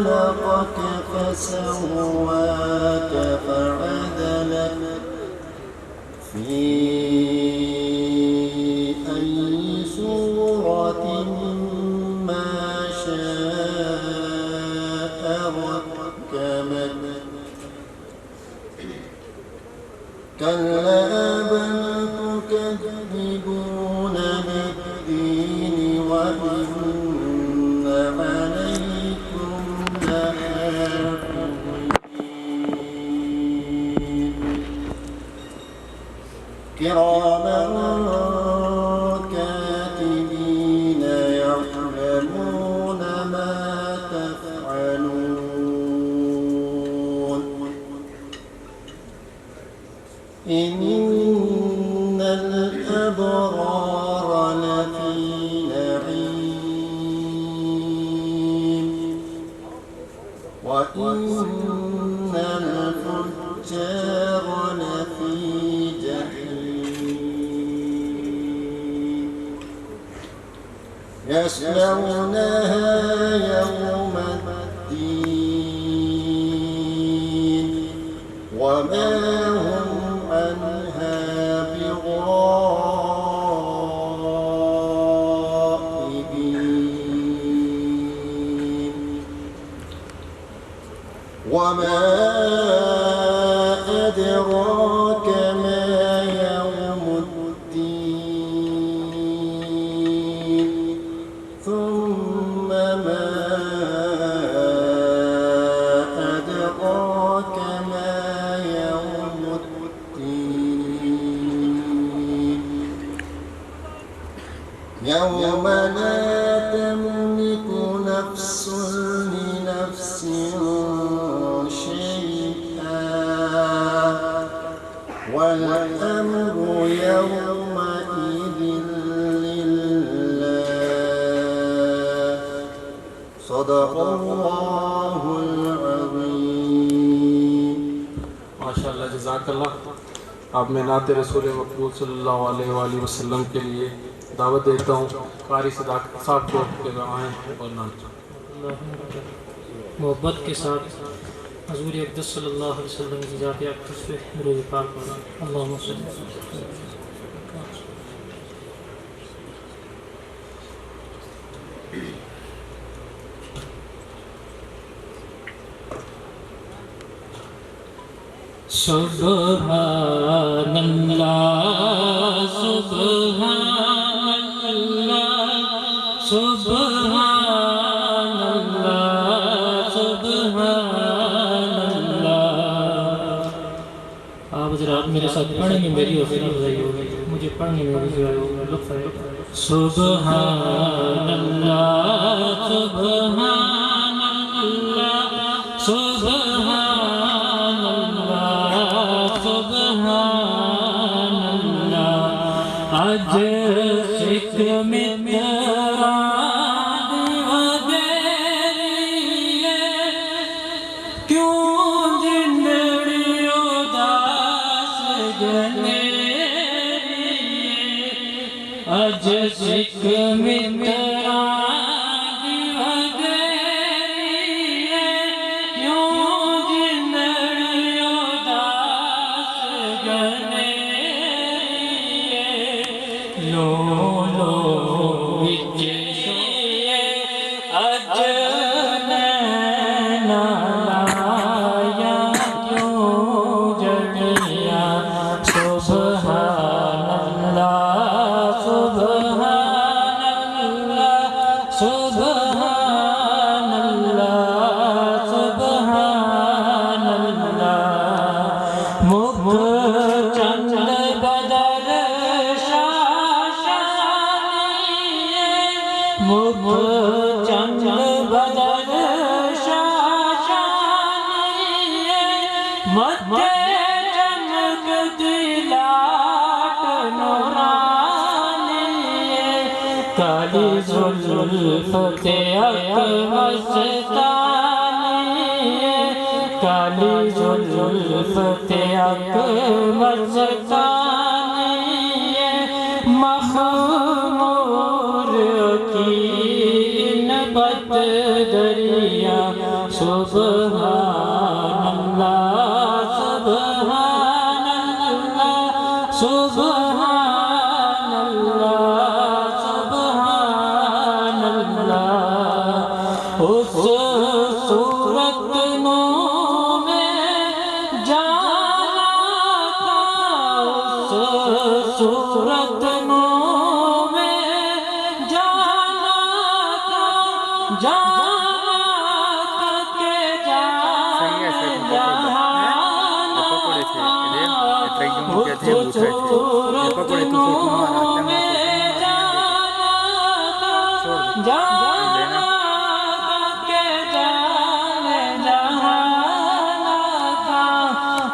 خلقك فسواك فعدلك في أي صورة ما شاء ركبك كلا بل تكذبون بالدين وإن عليكم لحافظين كراما كاتبين يعلمون ما تفعلون إن الأبرار لفي نعيم وإن الفجار لفي جحيم يصلونها يوم الدين وما هم عنها بغائبين وما أدراك ما يوم الدين ثم ما أدراك ما يوم الدين يوم لا تملك نفس لنفس شيئا والأمر يومئذ لله صدق الله العظيم ماشاءاللہ جزاک اللہ. اب میں نعت رسول مقبول صلی اللہ علیہ وآلہ وسلم کے لیے دعوت دیتا ہوں. قاری صداقت صاحب کو کہ وہ آئیں اور نعت محبت کے ساتھ حضور اقدس صلی اللہ علیہ وسلم کی ذات اقدس پہ درود پاک پڑھیں. اللہم صلی اللہ علیہ وسلم. سبحان اللہ سبحان اللہ سبحان اللہ سبحان اللہ. آپ حضرات میرے ساتھ پڑھیں گے, میری حوصلہ افزائی ہوگی, مجھے پڑھنے میں بھی لطف آئے گا. سبحان اللہ سبحان اللہ سبحان اللہ سبحان اللہ. آج سکھ میں تیرا دیوادری ہے, کیوں زندگی اداس گنیری ہے. آج سکھ میں تیرا کالی زلفت مستانی, کالی زلفت مستانی, مخمور کی نبت دریا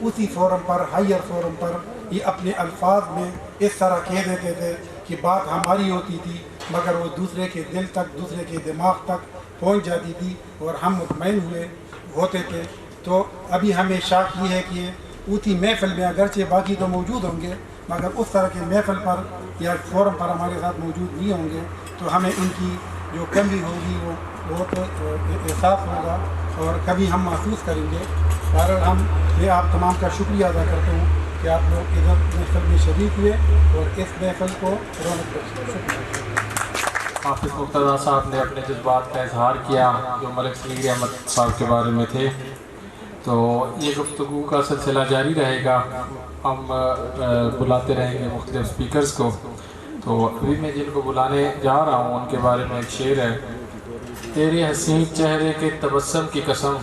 اسی فورم پر ہائر فورم پر یہ اپنے الفاظ میں اس طرح کہہ دیتے تھے کہ بات ہماری ہوتی تھی مگر وہ دوسرے کے دل تک دوسرے کے دماغ تک پہنچ جاتی تھی اور ہم مطمئن ہوتے تھے. تو ابھی ہمیں شک یہ ہے کہ اسی محفل میں اگرچہ باقی تو موجود ہوں گے مگر اس طرح کے محفل پر یا فورم پر ہمارے ساتھ موجود نہیں ہوں گے تو ہمیں ان کی جو کمی ہوگی وہ بہت احساس ہوگا اور کبھی ہم محسوس کریں گے. بہرحال میں آپ تمام کا شکریہ ادا کرتا ہوں کہ آپ لوگ ادھر محفل میں شریک ہوئے اور اس محفل کو رونق بخشے. شکریہ. حافظ مرتضیٰ صاحب نے اپنے جذبات کا اظہار کیا جو ملک صغیر احمد صاحب کے بارے میں تھے. تو یہ گفتگو کا سلسلہ جاری رہے گا. ہم بلاتے رہیں گے مختلف اسپیکرز کو. تو ابھی میں جن کو بلانے جا رہا ہوں ان کے بارے میں ایک شعر ہے. تیرے حسین چہرے کے تبسم کی قسم،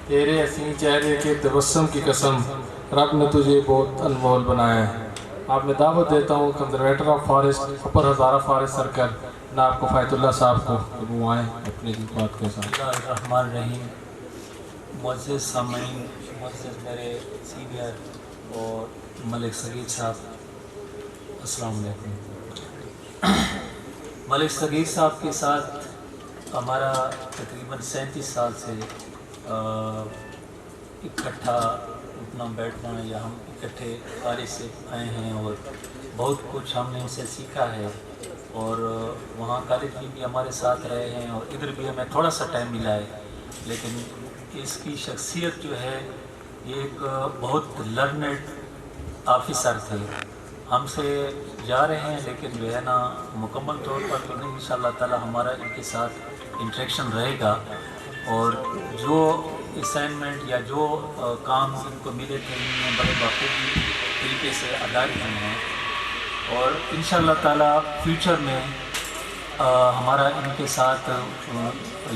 تیرے حسین چہرے کے تبسم کی قسم، رب نے تجھے بہت انمول بنایا ہے. آپ میں دعوت دیتا ہوں conservator of forest upper Hazara forest circle جناب کو فیض اللہ صاحب کو کہ وہ آئیں اپنی بات کے ساتھ. اللہ الرحمن الرحیم. معزز سامعین، معزز میرے سینئر اور ملک صغیر صاحب، السلام علیکم. ملک صغیر صاحب کے ساتھ ہمارا تقریباً 37 سال سے اکٹھا اٹھنا بیٹھنا یا ہم اکٹھے کالج سے آئے ہیں اور بہت کچھ ہم نے ان سے سیکھا ہے اور وہاں کالج میں بھی ہمارے ساتھ رہے ہیں اور ادھر بھی ہمیں تھوڑا سا ٹائم ملا ہے. لیکن اس کی شخصیت جو ہے یہ ایک بہت لرنڈ آفیسر تھے. ہم سے جا رہے ہیں لیکن جو ہے نا مکمل طور پر تو نہیں، انشاءاللہ تعالی ہمارا ان کے ساتھ انٹریکشن رہے گا اور جو اسائنمنٹ یا جو کام ان کو ملے تھے ان میں بڑے بخوبی طریقے سے ادا کیے ہیں اور انشاءاللہ تعالی فیوچر میں ہمارا ان کے ساتھ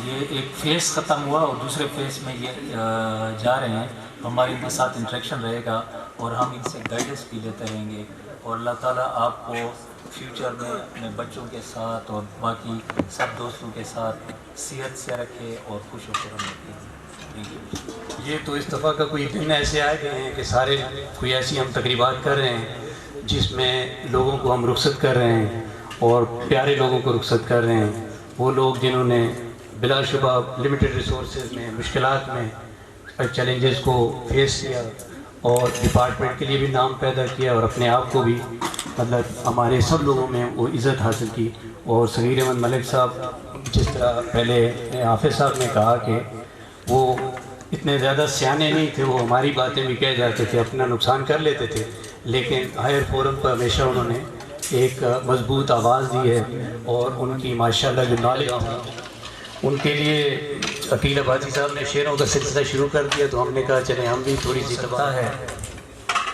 یہ ایک فیز ختم ہوا اور دوسرے فیز میں یہ جا رہے ہیں. ہمارے ان کے ساتھ انٹریکشن رہے گا اور ہم ان سے گائیڈنس بھی لیتے رہیں گے اور اللہ تعالیٰ آپ کو فیوچر میں اپنے بچوں کے ساتھ اور باقی سب دوستوں کے ساتھ صحت سے رکھے اور خوش و خرم رکھے. یہ تو اس دفعہ کا کوئی دن ایسے آئے گئے ہیں کہ سارے کوئی ایسی ہم تقریبات کر رہے ہیں جس میں لوگوں کو ہم رخصت کر رہے ہیں اور پیارے لوگوں کو رخصت کر رہے ہیں. وہ لوگ جنہوں نے بلا شبہ لمیٹڈ ریسورسز میں مشکلات میں چیلنجز کو فیس کیا اور ڈپارٹمنٹ کے لیے بھی نام پیدا کیا اور اپنے آپ کو بھی مطلب ہمارے سب لوگوں میں وہ عزت حاصل کی. اور صغیر احمد ملک صاحب جس طرح پہلے حافظ صاحب نے کہا کہ وہ اتنے زیادہ سیانے نہیں تھے، وہ ہماری باتیں بھی کہہ جاتے تھے، اپنا نقصان کر لیتے تھے، لیکن ہائر فورم پر ہمیشہ انہوں نے ایک مضبوط آواز دی ہے اور ان کی ماشاءاللہ جو نالج ہے ان کے لیے عقیل آبادی صاحب نے شعروں کا سلسلہ شروع کر دیا تو ہم نے کہا چلیں ہم بھی تھوڑی سی سکتا ہے.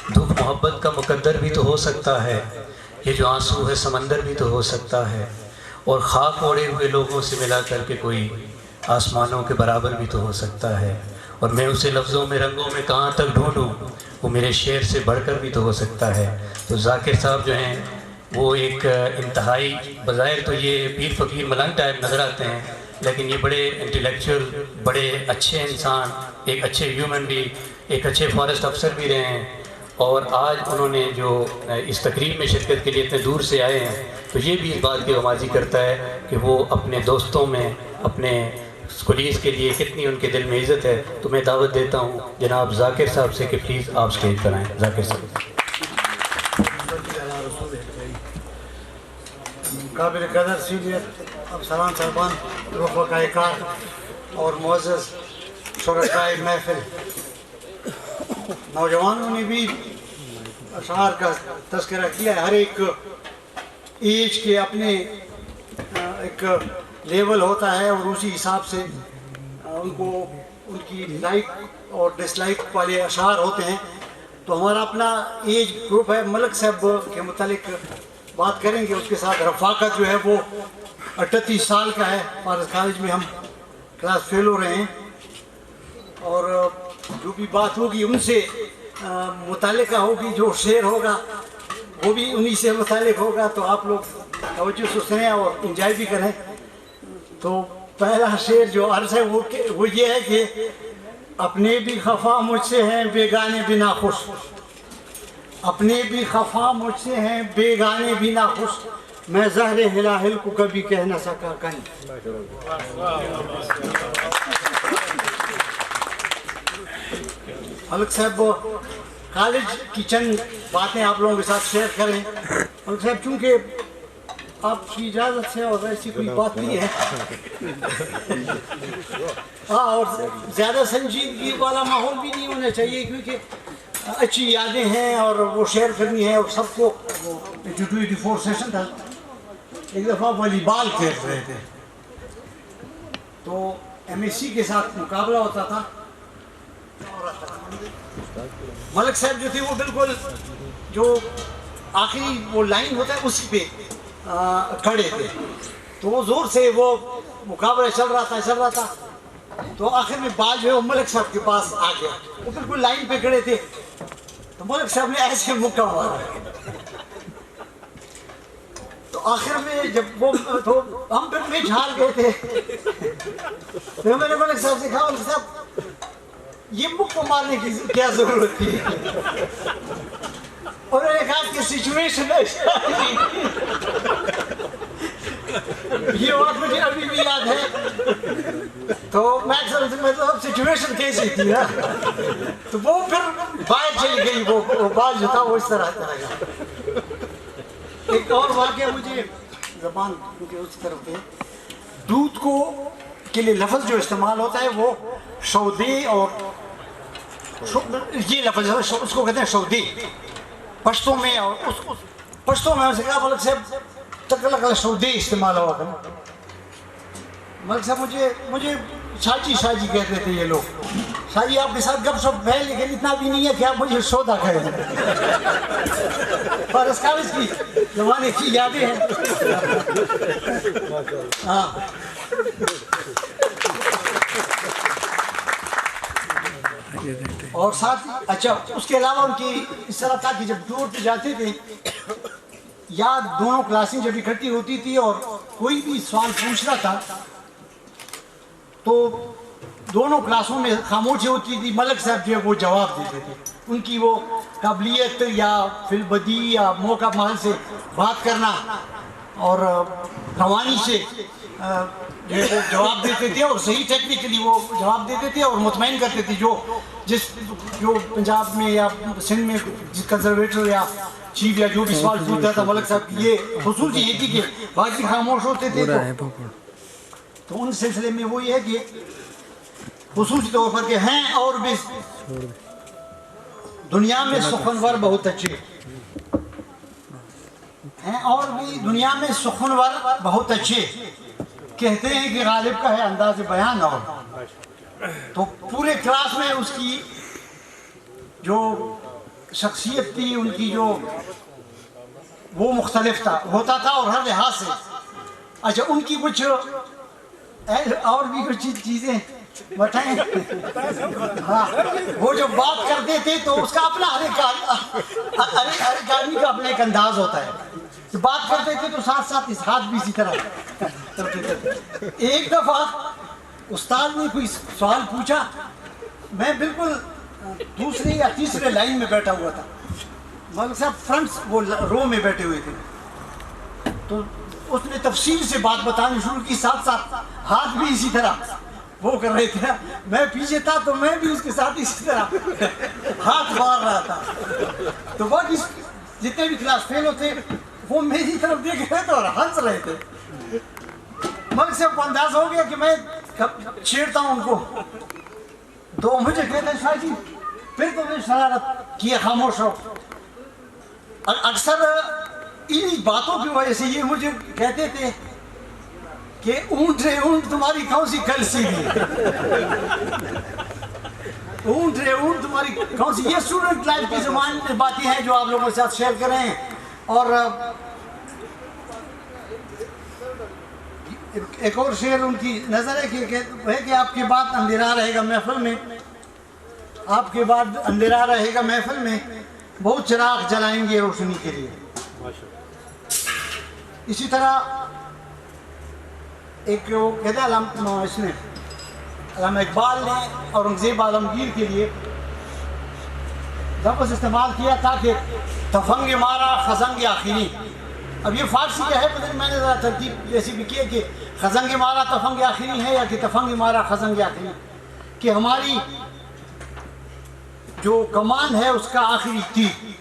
دکھ محبت کا مقدر بھی تو ہو سکتا ہے، یہ جو آنسو ہے سمندر بھی تو ہو سکتا ہے، اور خاک اوڑے ہوئے لوگوں سے ملا کر کے کوئی آسمانوں کے برابر بھی تو ہو سکتا ہے، اور میں اسے لفظوں میں رنگوں میں کہاں تک ڈھونڈوں وہ میرے شعر سے بڑھ کر بھی تو ہو سکتا ہے. تو ذاکر صاحب جو ہیں وہ ایک انتہائی بظاہر تو یہ پیر فقیر ملنگ ٹائپ نظر آتے ہیں لیکن یہ بڑے انٹلیکچوئل، بڑے اچھے انسان، ایک اچھے ہیومن بھی، ایک اچھے فارسٹ افسر بھی رہے ہیں. اور آج انہوں نے جو اس تقریب میں شرکت کے لیے اتنے دور سے آئے ہیں تو یہ بھی اس بات کی آمازی کرتا ہے کہ وہ اپنے دوستوں میں، اپنے اسکولیز کے لیے کتنی ان کے دل میں عزت ہے. تو میں دعوت دیتا ہوں جناب ذاکر صاحب سے کہ پلیز آپ اسٹیج پر آئیں. ذاکر صاحب. قابل قدر سینئر افسران صاحبان، رفقائے کار اور معزز شرکائے محفل، نوجوانوں نے بھی اشعار کا تذکرہ کیا ہے. ہر ایک ایج کے اپنے ایک لیول ہوتا ہے اور اسی حساب سے ان کو ان کی لائک اور ڈس لائک والے اشعار ہوتے ہیں. تو ہمارا اپنا ایج گروپ ہے، ملک صاحب کے متعلق بات کریں گے. اس کے ساتھ رفاقت جو ہے وہ 38 سال کا ہے، فارس کالج میں ہم کلاس فیل ہو رہے ہیں اور جو بھی بات ہوگی ان سے متعلقہ ہوگی، جو شعر ہوگا وہ بھی انہی سے متعلق ہوگا. تو آپ لوگ توجہ سے سنیں اور انجوائے بھی کریں. تو پہلا شعر جو عرض ہے وہ یہ ہے کہ اپنے بھی خفا مجھ سے ہیں بیگانے بھی ناخوش، اپنے بھی خفا مجھ سے ہیں بیگانے بھی ناخوش، میں زہر ہلاہل کو کبھی کہہ نہ سکا کہیں۔ ملک صاحب کالج کی چند باتیں آپ لوگوں کے ساتھ شیئر کریں۔ ملک صاحب چونکہ آپ کی اجازت ہے اور ایسی کوئی بات نہیں ہے، ہاں، اور زیادہ سنجیدگی والا ماحول بھی نہیں ہونا چاہیے، کیونکہ اچھی یادیں ہیں اور وہ شیئر کرنی ہے اور سب کو۔ 84 سیشن تھا، ایک دفعہ والی بال کھیل رہے تھے تو MSc کے ساتھ مقابلہ ہوتا تھا۔ ملک صاحب جو تھے وہ بالکل جو آخری وہ لائن ہوتا ہے اسی پہ کھڑے تھے، تو وہ زور سے وہ مقابلہ چل رہا تھا تو آخر میں بال جو ہے وہ ملک صاحب کے پاس آ گیا، وہ بالکل لائن پہ کھڑے تھے تو ملک صاحب نے ایسے مکہ مارا، تو آخر میں جب وہ تو ہم پھر میچ ہار گئے تھے تو میں نے ملک صاحب سے کہا، ملک صاحب یہ مکہ مارنے کی کیا ضرورت تھی؟ انہوں نے کہا کہ سچویشن یہ بات مجھے ابھی بھی یاد ہے، تو میں مطلب سچویشن کیسی تھی نا، تو وہ پھر باہر چلی گئی، وہ بال جو تھا وہ اس طرح گیا۔ ایک اور واقعہ مجھے زبان کیونکہ اس طرف ہے، دودھ کو کے لیے لفظ جو استعمال ہوتا ہے وہ شودے، اور یہ لفظ اس کو کہتے ہیں شودے پشتوں میں، اور اس پشتوں میں سے کہا ملک صاحب تکلق شودے استعمال ہوا تھا۔ ملک صاحب مجھے شاجی کہتے تھے یہ لوگ، شاجی آپ کے ساتھ گپ شپ ہے لیکن اتنا بھی نہیں ہے کہ آپ مجھے سودا کہیں، پر اس کالج کی زمانے کی یادیں ہیں۔ ہاں اور ساتھ اچھا اس کے علاوہ ان کی اس طرح تھا کہ جب ٹور پہ جاتے تھے یا دونوں کلاسیں جب اکٹھی ہوتی تھی اور کوئی بھی سوال پوچھنا تھا تو دونوں کلاسوں میں خاموشی ہوتی تھی، ملک صاحب جو ہے وہ جواب دیتے تھے، ان کی وہ قابلیت یا فی البدی یا موقع محل سے بات کرنا اور روانی سے جو ہے وہ جواب دیتے تھے، اور صحیح ٹیکنیکلی وہ جواب دیتے تھے اور مطمئن کرتے تھے جو پنجاب میں یا سندھ میں جس کنزرویٹر یا چیف یا جو بھی سوال پوچھتا تھا ملک صاحب کی یہ خصوصی یہ تھی کہ باقی خاموش ہوتے تھے، تو ان سلسلے میں وہ یہ ہے کہ خصوصی طور پر کہ ہیں اور بھی دنیا میں سخنور بہت اچھے ہیں، اور بھی دنیا میں سخنور بہت اچھے، کہتے ہیں کہ غالب کا ہے انداز بیان، اور تو پورے کلاس میں اس کی جو شخصیت تھی، ان کی جو وہ مختلف ہوتا تھا اور ہر لحاظ سے۔ اچھا ان کی کچھ اور بھی کچھ چیزیں بتائیں؟ ہاں وہ جو بات کرتے تھے تو اس کا اپنا ہر ایک آدمی کا اپنا ایک انداز ہوتا ہے، تو بات کرتے تھے تو ساتھ ساتھ اس ہاتھ بھی اسی طرح کرتے تھے۔ ایک دفعہ استاد نے کوئی سوال پوچھا، میں بالکل دوسرے یا تیسرے لائن میں بیٹھا ہوا تھا، ملک صاحب فرنٹ وہ رو میں بیٹھے ہوئے تھے، تو اس نے تفصیل سے بات بتانی شروع کی، ساتھ ساتھ ہاتھ بھی اسی طرح وہ کر رہے تھے، میں پیچھے تھا تو میں بھی اس کے ساتھ اسی طرح ہاتھ مار رہا تھا، تو باقی جتنے بھی کلاس فیل ہوتے وہ میری طرف دیکھ رہے تھے اور ہنس رہے تھے۔ ملک صاحب کو انداز ہو گیا کہ میں چھیڑتا ہوں ان کو، تو مجھے کہتے ہیں شاہ جی پھر تو میں شرارت کیے، خاموش ہو۔ اکثر انہی باتوں کی وجہ سے یہ مجھے کہتے تھے کہ اونٹ رے اونٹ تمہاری کون سی کل سی دی، اونٹ رے اونٹ تمہاری کون سی۔ یہ اسٹوڈنٹ لائف کی زبان میں باتیں ہیں جو آپ لوگوں کے ساتھ شیئر کر رہے ہیں۔ اور ایک اور شعر ان کی نظر ہے کہ آپ کے بعد اندھیرا رہے گا محفل میں، آپ کے بعد اندھیرا رہے گا محفل میں، بہت چراغ جلائیں گے روشنی کے لیے۔ اسی طرح ایک وہ کہتا ہے اس نے علامہ اقبال نے اورنگزیب عالمگیر کے لیے لفظ استعمال کیا تھا کہ تفنگ مارا خزنگ آخری. اب یہ فارسی کا ہے، پتہ نہیں میں نے ذرا ترتیب جیسی بھی کی ہے کہ خزنگ مارا تفنگ آخری ہے یا کہ تفنگ مارا خزنگ آخری، کہ ہماری جو کمان ہے اس کا آخری تیر.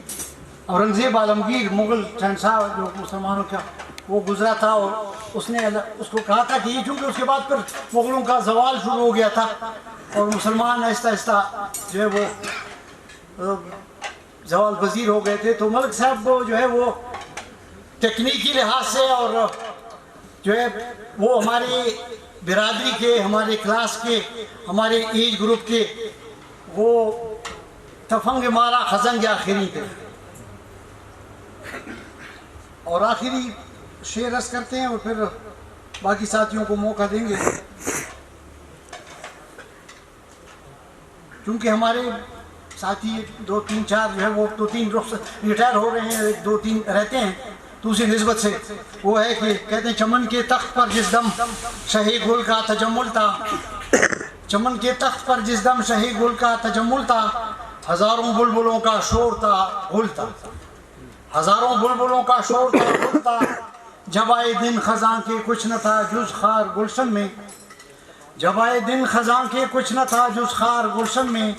اورنگزیب عالمگیر مغل شہنشاہ جو مسلمانوں کا وہ گزرا تھا، اور اس نے اس کو کہا تھا کہ یہ چونکہ اس کے بعد پھر مغلوں کا زوال شروع ہو گیا تھا اور مسلمان آہستہ آہستہ جو ہے وہ زوال پذیر ہو گئے تھے، تو ملک صاحب جو ہے وہ تکنیکی لحاظ سے اور جو ہے وہ ہماری برادری کے، ہمارے کلاس کے، ہمارے ایج گروپ کے وہ تفنگ مارا خزنگ آخری تھے. اور آخری شعر رس کرتے ہیں اور پھر باقی ساتھیوں کو موقع دیں گے. چونکہ ہمارے ساتھی 2 3 4 جو ہے وہ 2 3 ریٹائر ہو رہے ہیں، 2 3 رہتے ہیں، تو اسی نسبت سے وہ ہے کہ کہتے ہیں چمن کے تخت پر جس دم شہی گل کا تجمل تھا، چمن کے تخت پر جس دم شہی گل کا تجمل تھا، ہزاروں بلبلوں کا شور تھا گل تھا، ہزاروں بلبلوں کا شور تھا گل تھا، جب آئے دن خزاں کے کچھ نہ تھا جز خار گلشن میں، جب آئے دن خزاں کے کچھ نہ تھا جز خار گلشن میں،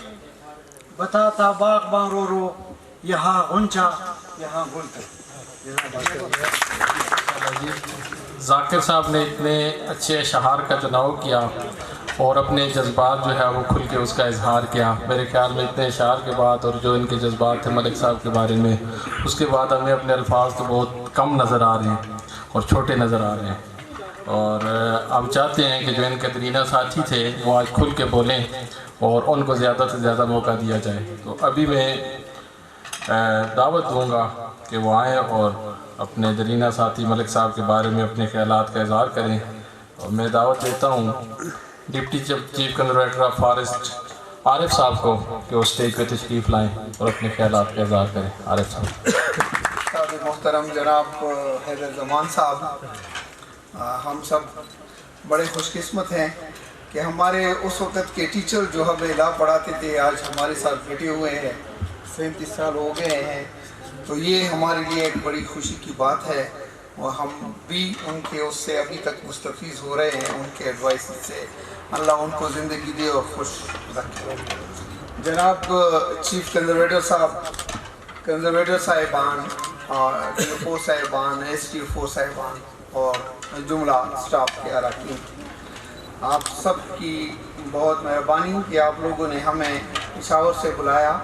بتاتا باغباں رو رو یہاں غنچہ یہاں گل تھا. ذاکر صاحب نے اتنے اچھے اشعار کا چناؤ کیا اور اپنے جذبات جو ہے وہ کھل کے اس کا اظہار کیا. میرے خیال میں اتنے اشعار کے بعد اور جو ان کے جذبات تھے ملک صاحب کے بارے میں، اس کے بعد ہمیں اپنے الفاظ تو بہت کم نظر آ رہے ہیں اور چھوٹے نظر آ رہے ہیں، اور ہم چاہتے ہیں کہ جو ان کے درینہ ساتھی تھے وہ آج کھل کے بولیں اور ان کو زیادہ سے زیادہ موقع دیا جائے. تو ابھی میں دعوت دوں گا کہ وہ آئیں اور اپنے درینہ ساتھی ملک صاحب کے بارے میں اپنے خیالات کا اظہار کریں. اور میں دعوت دیتا ہوں deputy chief conservator of forest Arif صاحب کو کہ وہ اسٹیج پہ تشریف لائیں اور اپنے خیالات کا اظہار کریں. عارف صاحب. محترم جناب حیدر زمان صاحب، ہم سب بڑے خوش قسمت ہیں کہ ہمارے اس وقت کے ٹیچر جو ہمیں لا پڑھاتے تھے آج ہمارے ساتھ بیٹھے ہوئے ہیں، 37 سال ہو گئے ہیں. تو یہ ہمارے لیے ایک بڑی خوشی کی بات ہے، اور ہم بھی ان کے اس سے ابھی تک مستفیض ہو رہے ہیں، ان کے ایڈوائس سے. اللہ ان کو زندگی دے اور خوش رکھے. جناب چیف کنزرویٹر صاحب، کنزرویٹر صاحبان، ڈی ایف او صاحبان، ایس ٹی ایف او صاحبان اور جملہ اسٹاف کے اراکین، آپ سب کی بہت مہربانی کہ آپ لوگوں نے ہمیں پشاور سے بلایا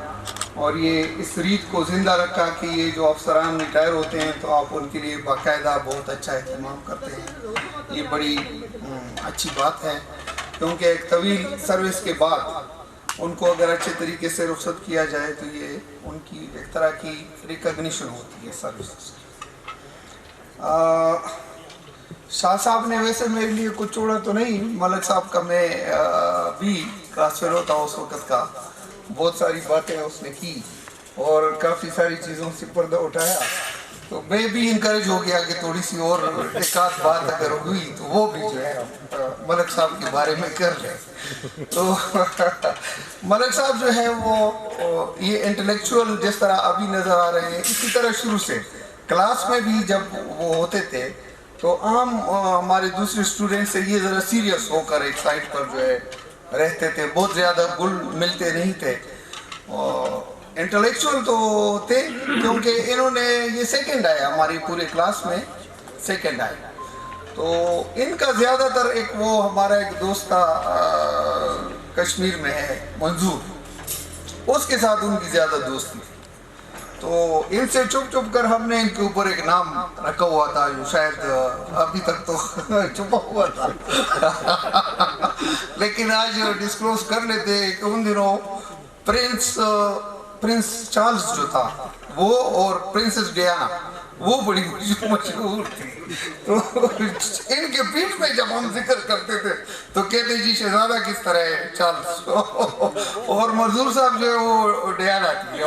اور یہ اس ریت کو زندہ رکھا کہ یہ جو افسران ریٹائر ہوتے ہیں تو آپ ان کے لیے باقاعدہ بہت اچھا اہتمام کرتے ہیں. یہ بڑی اچھی بات ہے، کیونکہ ایک طویل سروس کے بعد ان کو اگر اچھے طریقے سے رخصت کیا جائے تو یہ ان کی ایک طرح کی ریکگنیشن ہوتی ہے سروسز کی. شاہ صاحب نے ویسے میرے لیے کچھ چھوڑا تو نہیں، ملک صاحب کا میں بھی کلاس فیلو تھا اس وقت کا، بہت ساری باتیں اس نے کی اور کافی ساری چیزوں سے پردہ اٹھایا. تو میں بھی انکریج ہو گیا کہ تھوڑی سی اور ایک آدھ بات اگر ہوئی تو وہ بھی جو ہے ملک صاحب کے بارے میں کر لیں. تو ملک صاحب جو ہے وہ یہ انٹلیکچوئل جس طرح ابھی نظر آ رہے ہیں، اسی طرح شروع سے کلاس میں بھی جب وہ ہوتے تھے تو عام ہمارے دوسرے اسٹوڈنٹ سے یہ ذرا سیریس ہو کر ایک سائڈ پر جو ہے رہتے تھے، بہت زیادہ گل ملتے نہیں تھے. انٹلیکچوئل تو تھے کیونکہ انہوں نے یہ سیکنڈ آیا ہماری پورے کلاس میں، سیکنڈ آئے. تو ان کا زیادہ تر ایک وہ ہمارا ایک دوست تھا کشمیر میں ہے منظور، اس کے ساتھ ان کی زیادہ دوستی. تو ان سے چھپ چھپ کر ہم نے ان کے اوپر ایک نام رکھا ہوا تھا جو شاید ابھی تک تو چھپا ہوا تھا لیکن آج ڈسکلوز کر لیتے کہ ان دنوں پرنس چارلز جو تھا وہ اور پرنسس ڈیانا وہ بڑی مشہور تھی. تو ان کے پیٹھ میں جب ہم ذکر کرتے تھے تو کہتے جی شہزادہ کس طرح ہے چارلز، اور منظور صاحب جو ہے وہ ڈیانا تھی.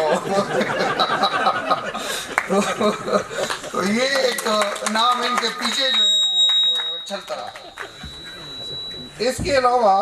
تو یہ ایک نام ان کے پیچھے جو ہے وہ چلتا رہا. اس کے علاوہ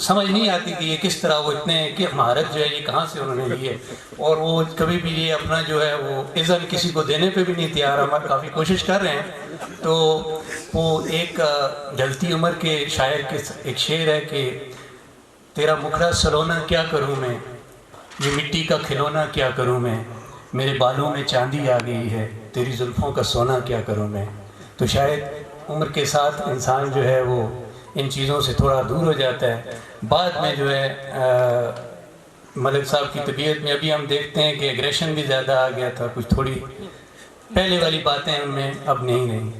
سمجھ نہیں آتی کہ یہ کس طرح وہ اتنے کہ مہارت جو ہے یہ کہاں سے انہوں نے لی ہے، اور وہ کبھی بھی یہ اپنا جو ہے وہ اذن کسی کو دینے پہ بھی نہیں تیار، ہم کافی کوشش کر رہے ہیں۔ تو وہ ایک ڈھلتی عمر کے شاعر کے ایک شعر ہے کہ تیرا مکھڑا سلونا کیا کروں میں، یہ مٹی کا کھلونا کیا کروں میں، میرے بالوں میں چاندی آ گئی ہے، تیری زلفوں کا سونا کیا کروں میں۔ تو شاید عمر کے ساتھ انسان جو ہے وہ ان چیزوں سے تھوڑا دور ہو جاتا ہے۔ بعد میں جو ہے ملک صاحب کی طبیعت میں ابھی ہم دیکھتے ہیں کہ ایگریشن بھی زیادہ آ گیا تھا، کچھ تھوڑی پہلے والی باتیں ان میں اب نہیں رہیں۔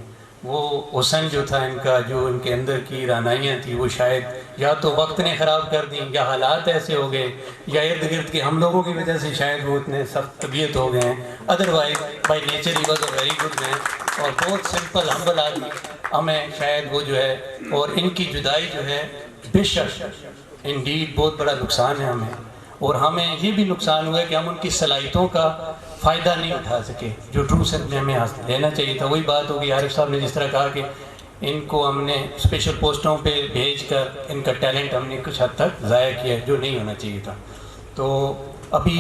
وہ حسن جو تھا ان کا، جو ان کے اندر کی رعنائیاں تھیں، وہ شاید یا تو وقت نے خراب کر دیں، یا حالات ایسے ہو گئے، یا ارد گرد کے ہم لوگوں کی وجہ سے شاید وہ اتنے سخت طبیعت ہو گئے ہیں۔ Otherwise by nature he was a very good man, اور بہت سمپل ہمبل آدمی۔ ہمیں شاید وہ جو ہے، اور ان کی جدائی جو ہے بے شک انڈیڈ بہت بڑا نقصان ہے ہمیں، اور ہمیں یہ بھی نقصان ہوا ہے کہ ہم ان کی صلاحیتوں کا فائدہ نہیں اٹھا سکے جو ٹرو سینس میں ہمیں لینا چاہیے تھا۔ وہی بات ہوگی عارف صاحب نے جس طرح کہا کہ ان کو ہم نے اسپیشل پوسٹوں پہ بھیج کر ان کا ٹیلنٹ ہم نے کچھ حد تک ضائع کیا جو نہیں ہونا چاہیے تھا۔ تو ابھی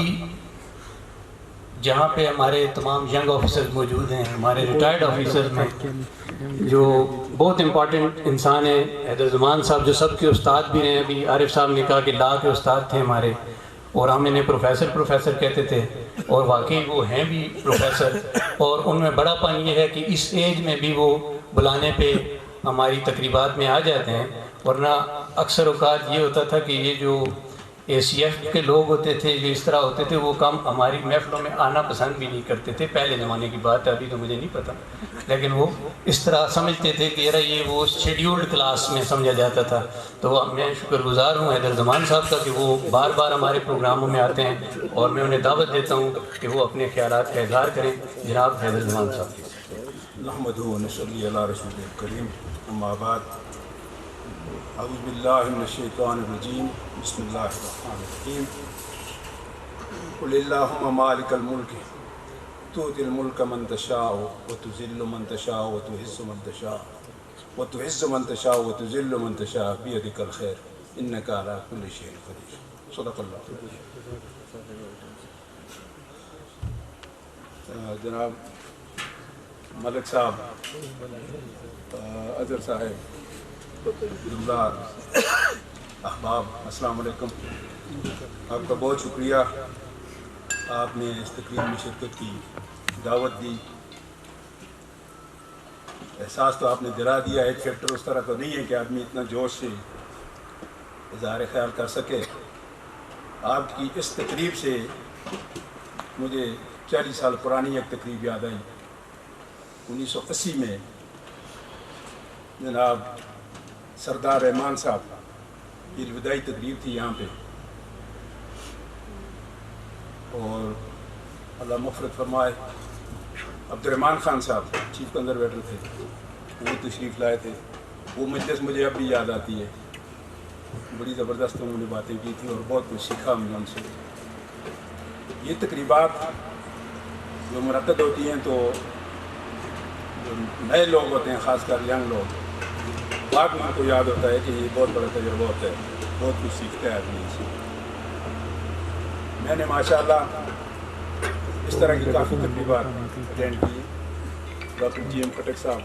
جہاں پہ ہمارے تمام ینگ آفیسرز موجود ہیں، ہمارے ریٹائرڈ آفیسرز میں جو بہت امپورٹنٹ انسان ہیں، حیدر زمان صاحب جو سب کے استاد بھی رہے ہیں، ابھی عارف صاحب نے کہا کہ لا کے استاد تھے ہمارے، اور ہم انہیں پروفیسر کہتے تھے، اور واقعی وہ ہیں بھی پروفیسر، اور ان میں بڑا پن یہ ہے کہ اس ایج میں بھی وہ بلانے پہ ہماری تقریبات میں آ جاتے ہیں، ورنہ اکثر اوقات یہ ہوتا تھا کہ یہ جو اے سی ایف کے لوگ ہوتے تھے جو اس طرح ہوتے تھے وہ کم ہماری محفلوں میں آنا پسند بھی نہیں کرتے تھے۔ پہلے زمانے کی بات ہے، ابھی تو مجھے نہیں پتہ، لیکن وہ اس طرح سمجھتے تھے کہ یار یہ وہ شیڈیولڈ کلاس میں سمجھا جاتا تھا۔ تو میں شکر گزار ہوں حیدر زمان صاحب کا کہ وہ بار بار ہمارے پروگراموں میں آتے ہیں، اور میں انہیں دعوت دیتا ہوں کہ وہ اپنے خیالات کا اظہار کریں۔ جناب حیدر زمان صاحب۔ نحمدہ و نصلی علی رسول الکریم، اما بعد، اعوذ باللہ من الشیطان الرجیم، بسم اللہ الرحمن الرحیم۔ قل اللہم مالک الملک تؤتی الملک من تشاء وتذل من تشاء وتعز من تشاء وتعز من تشاء وتذل من تشاء بیدک الخیر انک علی کل شیء قدیر۔ صدق اللہ العظیم۔ جناب ملک صاحب، اظہر صاحب، عبداللہ، احباب، السلام علیکم۔ آپ کا بہت شکریہ، آپ نے اس تقریب میں شرکت کی، دعوت دی، احساس تو آپ نے دلا دیا۔ ایک فیکٹر اس طرح تو نہیں ہے کہ آدمی اتنا جوش سے اظہار خیال کر سکے۔ آپ کی اس تقریب سے مجھے 40 سال پرانی ایک تقریب یاد آئی۔ 1980 میں جناب سردار رحمان صاحب کی الوداعی تقریب تھی یہاں پہ، اور اللہ مغفرت فرمائے عبد الرحمان خان صاحب چیف کنزرویٹر تھے، وہ تشریف لائے تھے۔ وہ مجلس مجھے اب بھی یاد آتی ہے، بڑی زبردست انہوں نے باتیں کی تھیں اور بہت کچھ سیکھا میں ان سے۔ یہ تقریبات جو منعقد ہوتی ہیں تو جو نئے لوگ ہوتے ہیں، خاص کر ینگ لوگ، بعد میں ان کو یاد ہوتا ہے کہ یہ بہت بڑا تجربہ ہوتا ہے، بہت کچھ سیکھتا ہے آدمی سے۔ میں نے ماشاءاللہ اس طرح کی کافی تقریبات اٹینڈ کی، ڈاکٹر جی ایم کھٹک صاحب،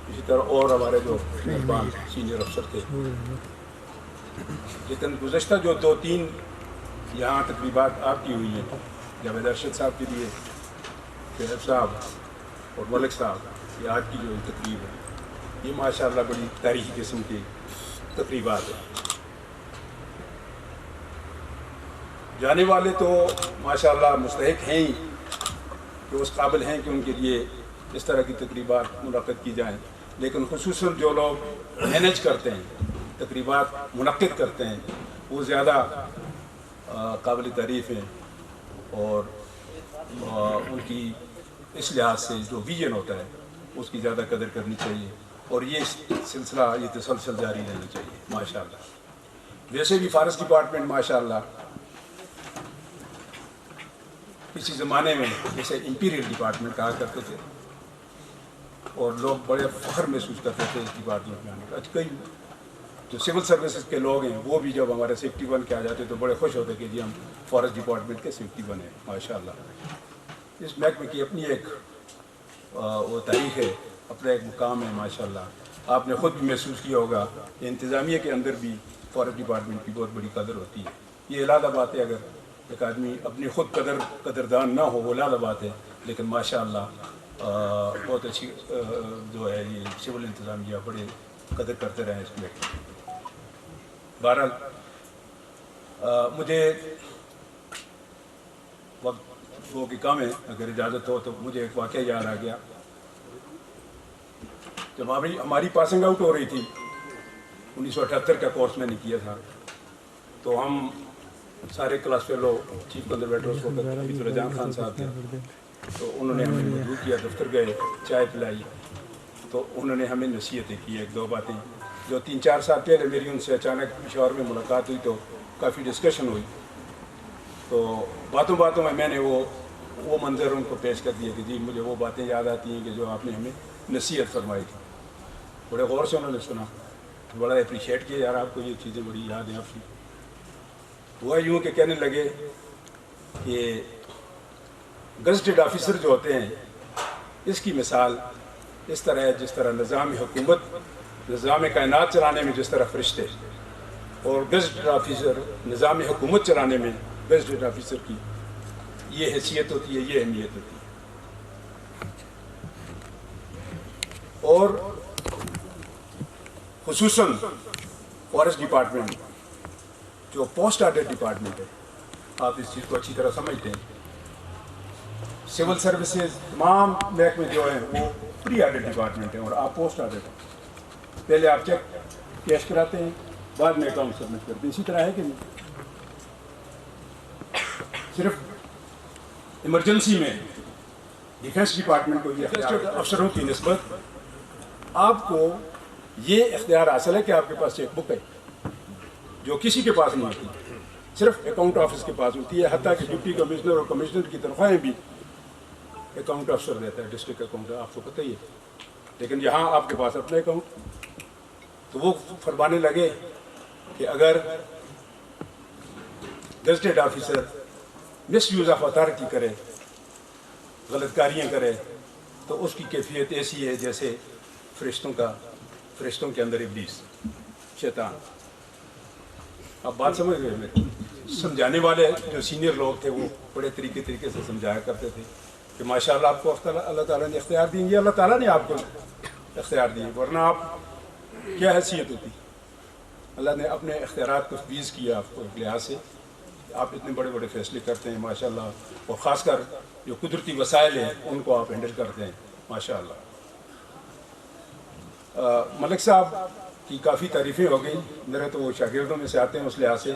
اسی طرح اور ہمارے جو مہربان سینئر افسر تھے، لیکن گزشتہ جو 2-3 یہاں تقریبات آپ کی ہوئی ہیں، جاوید ارشد صاحب کے لیے، شعیب صاحب اور ملک صاحب، یہ آج کی جو تقریب ہے یہ ماشاءاللہ بڑی تاریخی قسم کی تقریبات ہیں۔ جانے والے تو ماشاءاللہ مستحق ہیں ہی کہ اس قابل ہیں کہ ان کے لیے اس طرح کی تقریبات منعقد کی جائیں، لیکن خصوصاً جو لوگ مینیج کرتے ہیں، تقریبات منعقد کرتے ہیں، وہ زیادہ قابل تعریف ہیں، اور ان کی اس لحاظ سے جو ویژن ہوتا ہے اس کی زیادہ قدر کرنی چاہیے، اور یہ سلسلہ یہ تسلسل جاری رہنا چاہیے ماشاءاللہ۔ ویسے بھی فارسٹ ڈپارٹمنٹ ماشاءاللہ کسی زمانے میں جیسے امپیریل ڈپارٹمنٹ کہا کرتے تھے، اور لوگ بڑے فخر محسوس کرتے تھے اس ڈپارٹمنٹ میں آنے کا۔ کئی جو سول سروسز کے لوگ ہیں وہ بھی جب ہمارے سیفٹی ون کے آ جاتے تو بڑے خوش ہوتے کہ جی ہم فارسٹ ڈپارٹمنٹ کے سیفٹی ون ہیں ماشاء اللہ. اس محکمے کی اپنی ایک وہ تاریخ ہے, اپنا ایک مقام ہے ماشاء اللہ. آپ نے خود بھی محسوس کیا ہوگا کہ انتظامیہ کے اندر بھی فارسٹ ڈپارٹمنٹ کی بہت بڑی قدر ہوتی ہے. یہ علیحدہ بات ہے, اگر ایک آدمی اپنی خود قدردان نہ ہو وہ علیحدہ بات ہے, لیکن ماشاء اللہ بہت اچھی جو ہے یہ سول انتظامیہ بڑے قدر کرتے رہے اس میں. بہرحال مجھے وقت وہ کہ کام ہے, اگر اجازت ہو تو مجھے ایک واقعہ یاد آ گیا. جب ہماری پاسنگ آؤٹ ہو رہی تھی 1978 کا کورس میں نے کیا تھا, تو ہم سارے کلاس فیلو چیف کنزرویٹر اس وقت عبد الرجان خان صاحب تھے, تو انہوں نے ہمیں مدعو کیا, دفتر گئے, چائے پلائی, تو انہوں نے ہمیں نصیحتیں کی ایک دو باتیں جو 3-4 سال پہلے میری ان سے اچانک پشاور میں ملاقات ہوئی تو کافی ڈسکشن ہوئی. تو باتوں باتوں میں نے وہ منظر ان کو پیش کر دیا کہ جی مجھے وہ باتیں یاد آتی ہیں کہ جو آپ نے ہمیں نصیحت فرمائی تھی. بڑے غور سے انہوں نے سنا, بڑا اپریشیٹ کیا, یار آپ کو یہ چیزیں بڑی یاد ہیں آپ کی. ہوا یوں کہ کہنے لگے کہ گزٹڈ آفیسر جو ہوتے ہیں اس کی مثال اس طرح ہے جس طرح نظام حکومت, نظام کائنات چلانے میں جس طرح فرشتے, اور گزٹڈ آفیسر نظام حکومت چلانے میں گزٹڈ آفیسر کی یہ حیثیت ہوتی ہے, یہ اہمیت ہوتی ہے. اور خصوصاً فارسٹ ڈپارٹمنٹ جو پوسٹ آرڈر ڈپارٹمنٹ ہے, آپ اس چیز کو اچھی طرح سمجھتے ہیں. سول سروسز تمام محکمے جو ہیں وہ پری آرڈر ڈپارٹمنٹ ہیں اور آپ پوسٹ آرڈر ہیں. پہلے آپ چیک کیش کراتے ہیں, بعد میں اکاؤنٹ سبمٹ کرتے ہیں. اسی طرح ہے کہ صرف ایمرجنسی میں ڈیفینس ڈپارٹمنٹ کو یہ افسروں کی نسبت آپ کو یہ اختیار حاصل ہے کہ آپ کے پاس چیک بک ہے جو کسی کے پاس نہیں ہوتی, صرف اکاؤنٹ آفس کے پاس ہوتی ہے. حتیٰ کہ ڈپٹی کمشنر اور کمشنر کی تنخواہیں بھی اکاؤنٹ افسر دیتا ہے, ڈسٹرکٹ اکاؤنٹ, آپ کو پتہ ہی ہے. لیکن یہاں آپ کے پاس اپنا اکاؤنٹ. تو وہ فرمانے لگے کہ اگر gazetted officer misuse of authority کرے, غلط کاریاں کرے, تو اس کی کیفیت ایسی ہے جیسے فرشتوں کے اندر ابلیس, شیطان. آپ بات سمجھ گئے میرے. سمجھانے والے جو سینئر لوگ تھے وہ بڑے طریقے سے سمجھایا کرتے تھے کہ ماشاء اللہ آپ کو اللہ تعالیٰ نے اختیار دیں گے, اللہ تعالیٰ نے آپ کو اختیار دیے, ورنہ آپ کیا حیثیت ہوتی. اللہ نے اپنے اختیارات کو تفویض کیا آپ کو ایک لحاظ سے. آپ اتنے بڑے بڑے فیصلے کرتے ہیں ماشاء اللہ, اور خاص کر جو قدرتی وسائل ہیں ان کو آپ ہینڈل کرتے ہیں ماشاء اللہ. ملک صاحب کی کافی تعریفیں ہو گئی. میرے تو وہ شاگردوں میں سے آتے ہیں اس لحاظ سے.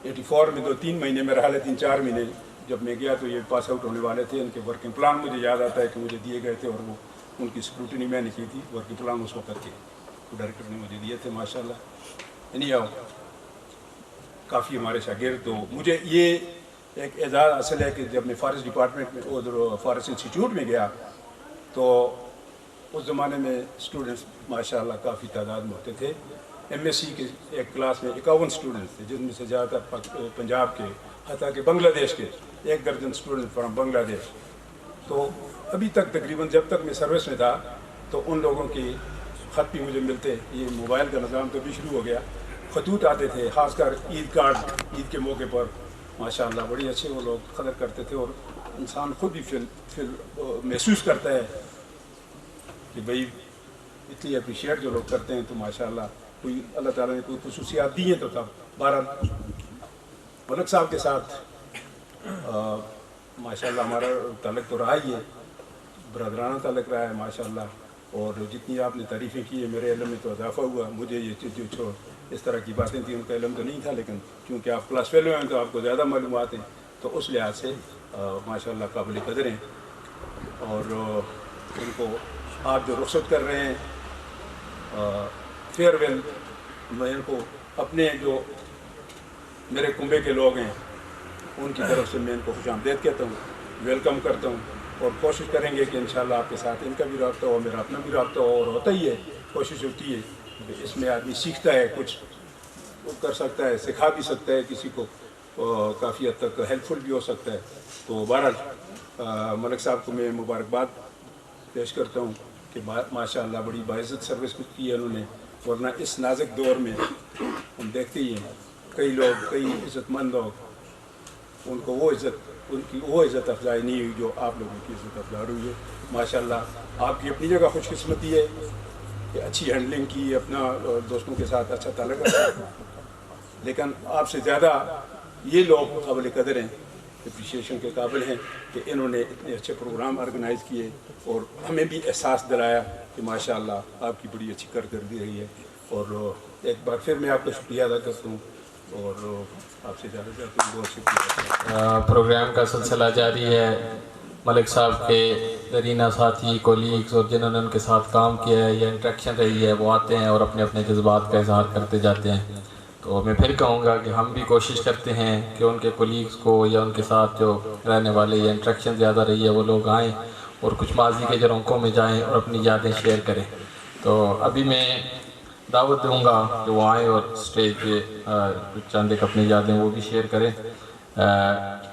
84 میں 2-3 مہینے میرا حال ہے, 3-4 مہینے جب میں گیا تو یہ پاس آؤٹ ہونے والے تھے. ان کے ورکنگ پلان مجھے یاد آتا ہے کہ مجھے دیے گئے تھے, اور وہ ان کی اسکروٹنی میں نے کی تھی. ورکنگ پلان اس وقت کے ڈائریکٹر نے مجھے دیے تھے ماشاء اللہ. یعنی کافی ہمارے شاگرد. تو مجھے یہ ایک اعزاز حاصل ہے کہ جب میں فارسٹ ڈپارٹمنٹ میں ادھر فارسٹ انسٹیٹیوٹ میں گیا تو اس زمانے میں اسٹوڈنٹس ماشاء اللہ کافی تعداد میں ہوتے تھے. ایم ایس سی کے ایک کلاس میں 51 اسٹوڈنٹس تھے, جن میں سے زیادہ تر پنجاب کے, حتیٰ کہ بنگلہ دیش کے 1 درجن اسٹوڈنٹ فرام بنگلہ دیش. تو ابھی تک تقریباً جب تک میں سروس میں تھا تو ان لوگوں کے خط بھی مجھے ملتے. یہ موبائل کا نظام تو بھی شروع ہو گیا, خطوط آتے تھے, خاص کر عید کارڈ, عید کے موقع پر ماشاء اللہ بڑی اچھے وہ لوگ قدر کرتے تھے. اور انسان خود بھی فل محسوس کرتا ہے کہ بھئی اتنی اپریشیٹ جو لوگ کرتے ہیں تو ماشاء اللہ کوئی اللہ تعالیٰ نے کوئی خصوصیات دی ہیں. تو تب بہرحال ملک صاحب کے ساتھ ماشاء اللہ ہمارا تعلق تو رہا ہی ہے, برادرانہ تعلق رہا ہے ماشاء اللہ. اور جتنی آپ نے تعریفیں کی ہیں میرے علم میں تو اضافہ ہوا. مجھے یہ جو اس طرح کی باتیں تھیں ان کا علم تو نہیں تھا, لیکن چونکہ آپ کلاس فیلو ہیں تو آپ کو زیادہ معلومات ہیں, تو اس لحاظ سے ماشاء اللہ قابل قدر ہیں. اور ان کو آپ جو رخصت کر رہے ہیں فیئر ویل, میں ان کو اپنے جو میرے کنبے کے لوگ ہیں ان کی طرف سے میں ان کو خوش آمدید کہتا ہوں, ویلکم کرتا ہوں. اور کوشش کریں گے کہ انشاءاللہ آپ کے ساتھ ان کا بھی رابطہ ہو, میرا اپنا بھی رابطہ ہو, اور ہوتا ہی ہے, کوشش ہوتی ہے اس میں آدمی سیکھتا ہے, کچھ وہ کر سکتا ہے, سکھا بھی سکتا ہے کسی کو, کافی حد تک ہیلپ فل بھی ہو سکتا ہے. تو بہرحال ملک صاحب کو میں مبارکباد پیش کرتا ہوں کہ ماشاء اللہ بڑی باعزت سروس کی ہے انہوں نے, ورنہ اس نازک دور میں ہم دیکھتے ہی ہیں کئی لوگ, کئی عزت مند لوگ, ان کو ان کی وہ عزت افزائی نہیں ہوئی جو آپ لوگوں کی عزت افزائی ہوئی ہے. ماشاء اللہ آپ کی اپنی جگہ خوش قسمتی ہے کہ اچھی ہینڈلنگ کی, اپنا دوستوں کے ساتھ اچھا تعلق رکھا, لیکن آپ سے زیادہ یہ لوگ قابل قدر ہیں, اپریشیشن کے قابل ہیں کہ انہوں نے اتنے اچھے پروگرام آرگنائز کیے اور ہمیں بھی احساس دلایا کہ ماشاء اللہ آپ کی بڑی اچھی کارکردگی رہی ہے. اور ایک بار پھر میں آپ کا شکریہ ادا کرتا ہوں اور آپ سے زیادہ چاہتا ہوں, بہت شکریہ. پروگرام کا سلسلہ جاری ہے. ملک صاحب کے درینہ ساتھی, کولیگز اور جنہوں نے ان کے ساتھ کام کیا ہے یا انٹریکشن رہی ہے, وہ آتے ہیں اور اپنے اپنے جذبات کا اظہار کرتے جاتے ہیں. تو میں پھر کہوں گا کہ ہم بھی کوشش کرتے ہیں کہ ان کے کولیگز کو یا ان کے ساتھ جو رہنے والے یا انٹریکشن زیادہ رہی ہے وہ لوگ آئیں اور کچھ ماضی کے جھروکوں میں جائیں اور اپنی یادیں شیئر کریں. تو ابھی میں دعوت دوں گا کہ وہ آئیں اور اسٹیج پہ چند ایک اپنی یادیں وہ بھی شیئر کریں.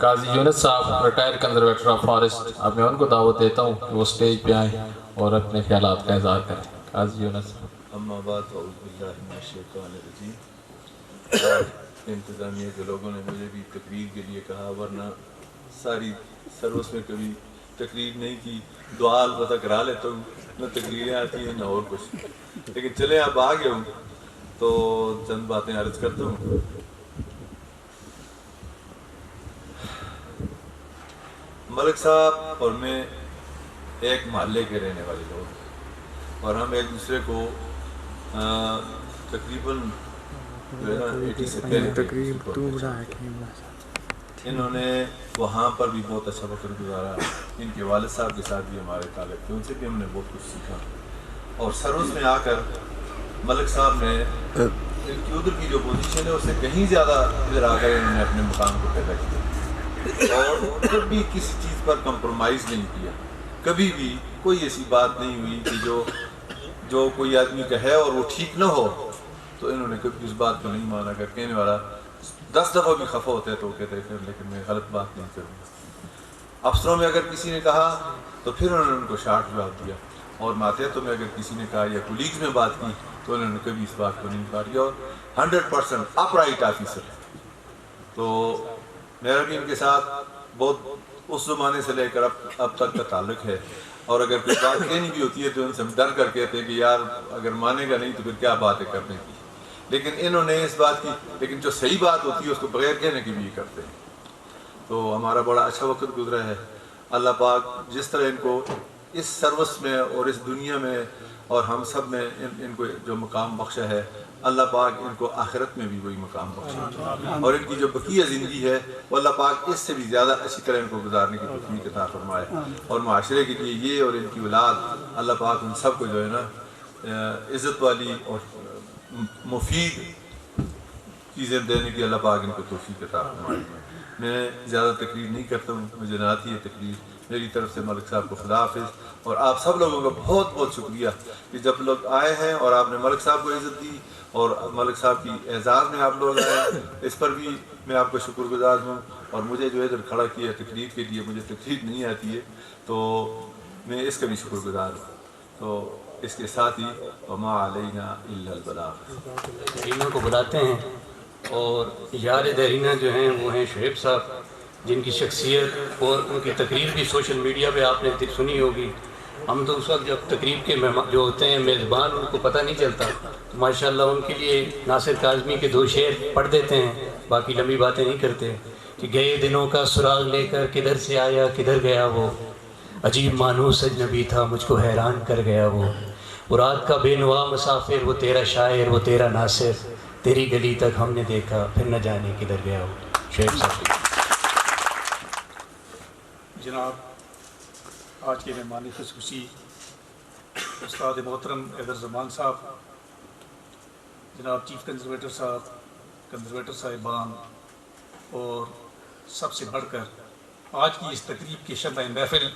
قاضی یونس صاحب ریٹائر کنزرویٹر آف فارسٹ, اب میں ان کو دعوت دیتا ہوں کہ وہ اسٹیج پہ آئیں اور اپنے خیالات کا اظہار کریں. قاضی یونس صاحب. اما بعد اعوذ باللہ من الشیطان الرجیم. انتظامیہ کے لوگوں نے مجھے بھی تقریر کے لیے کہا, ورنہ ساری سروس میں کبھی تقریر نہیں کی. دعا البتہ کرا لیتا ہوں, نہ تقریریں آتی ہیں نہ اور کچھ, لیکن چلے اب آ گئے ہوں تو چند باتیں عرض کرتا ہوں. ملک صاحب اور میں ایک محلے کے رہنے والے لوگ ہیں اور ہم ایک دوسرے کو تقریباً جو ہے نا 80 سے پہلے انہوں نے وہاں پر بھی بہت اچھا وقت گزارا. ان کے والد صاحب کے ساتھ بھی ہمارے تعلق تھے, ان سے بھی ہم نے بہت کچھ سیکھا. اور سروس میں آ کر ملک صاحب نے ان کی ادھر کی جو پوزیشن ہے اس سے کہیں زیادہ ادھر آ کر انہوں نے اپنے مقام کو پیدا کیا اور کبھی کسی چیز پر کمپرومائز نہیں کیا. کبھی بھی کوئی ایسی بات نہیں ہوئی کہ جو کوئی آدمی کہے اور وہ ٹھیک نہ ہو تو انہوں نے کبھی اس بات کو نہیں مانا. کر کہنے والا 10 دفعہ بھی خفا ہوتا ہے تو وہ کہتے ہیں لیکن میں غلط بات نہیں کروں گا. افسروں میں اگر کسی نے کہا تو پھر انہوں نے ان کو شارٹ جواب دیا, اور ماتحتوں میں اگر کسی نے کہا یا کولیگز میں بات کی تو انہوں نے کبھی اس بات کو نہیں کاٹیا, اور 100% اپ رائٹ آفیسر. تو میرا بھی ان کے ساتھ بہت اس زمانے سے لے کر اب تک کا تعلق ہے, اور اگر کوئی بات کہنی بھی ہوتی ہے تو ان سے ہم ڈر کر کہتے ہیں کہ یار اگر مانے گا نہیں تو پھر کیا بات ہے کرنے کی. لیکن انہوں نے اس بات کی, لیکن جو صحیح بات ہوتی ہے اس کو بغیر کہنے کی بھی کرتے ہیں. تو ہمارا بڑا اچھا وقت گزرا ہے. اللہ پاک جس طرح ان کو اس سروس میں اور اس دنیا میں اور ہم سب میں ان کو جو مقام بخشا ہے, اللہ پاک ان کو آخرت میں بھی وہی مقام بخشے, اور ان کی جو بقیہ زندگی ہے وہ اللہ پاک اس سے بھی زیادہ اچھی طرح ان کو گزارنے کی توفیق عطا فرمائے. اور معاشرے کے لیے یہ اور ان کی اولاد اللہ پاک ان سب کو جو ہے نا عزت والی اور مفید چیزیں دینے کی اللہ پاک ان کو توفیق عطا فرمائے. میں زیادہ تقریر نہیں کرتا ہوں, مجھے نہ آتی ہے تقریر. میری طرف سے ملک صاحب کو خدا حافظ, اور آپ سب لوگوں کا بہت بہت شکریہ کہ جب لوگ آئے ہیں اور آپ نے ملک صاحب کو عزت دی اور ملک صاحب کی اعزاز میں آپ لوگ آئے, اس پر بھی میں آپ کا شکر گزار ہوں. اور مجھے جو ادھر کھڑا کیا ہے تقریر کے لیے, مجھے تقریر نہیں آتی ہے تو میں اس کا بھی شکر گزار ہوں. تو اس کے ساتھ ہی وما علینا الا البلاغ. دہرینہ کو بلاتے ہیں, اور یار دہرینہ جو ہیں وہ ہیں شعیب صاحب, جن کی شخصیت اور ان کی تقریر بھی سوشل میڈیا پہ آپ نے سنی ہوگی. ہم تو اس وقت جب تقریب کے جو ہوتے ہیں میزبان, ان کو پتہ نہیں چلتا. تو ماشاءاللہ ان کے لیے ناصر کاظمی کے 2 شعر پڑھ دیتے ہیں, باقی لمبی باتیں نہیں کرتے. کہ گئے دنوں کا سراغ لے کر کدھر سے آیا کدھر گیا وہ, عجیب مانوس اجنبی تھا مجھ کو حیران کر گیا وہ. مراد کا بے نوا مسافر وہ تیرا شاعر وہ تیرا ناصر, تیری گلی تک ہم نے دیکھا پھر نہ جانے کدھر گیا وہ. شعیب صاحب. جناب آج کے مہمان خصوصی استاد محترم حیدر زمان صاحب, جناب چیف کنزرویٹر صاحب, کنزرویٹر صاحبان, اور سب سے بڑھ کر آج کی اس تقریب کی شمع محفل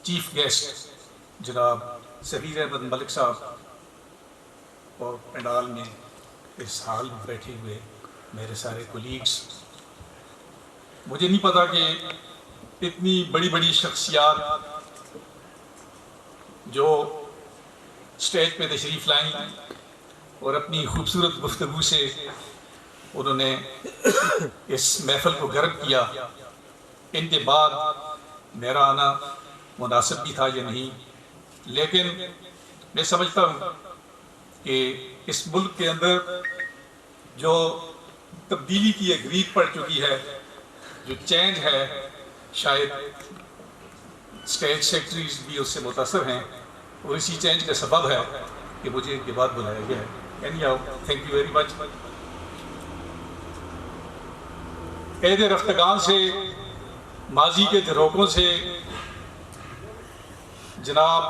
چیف گیسٹ جناب سفیر احمد ملک صاحب, اور پنڈال میں اس حال میں بیٹھے ہوئے میرے سارے کولیگس، مجھے نہیں پتا کہ اتنی بڑی بڑی شخصیات جو اسٹیج پہ تشریف لائیں اور اپنی خوبصورت گفتگو سے انہوں نے اس محفل کو گرم کیا، ان کے بعد میرا آنا مناسب بھی تھا یا نہیں، لیکن میں سمجھتا ہوں کہ اس ملک کے اندر جو تبدیلی کی ایک ریت پڑ چکی ہے، جو چینج ہے، شاید اسٹیج سیکرٹریز بھی اس سے متاثر ہیں اور اسی چینج کا سبب ہے کہ مجھے ان کے بعد بلایا گیا ہے. Anyhow, thank you very much. قید رفتگان سے، ماضی کے جھروکوں سے جناب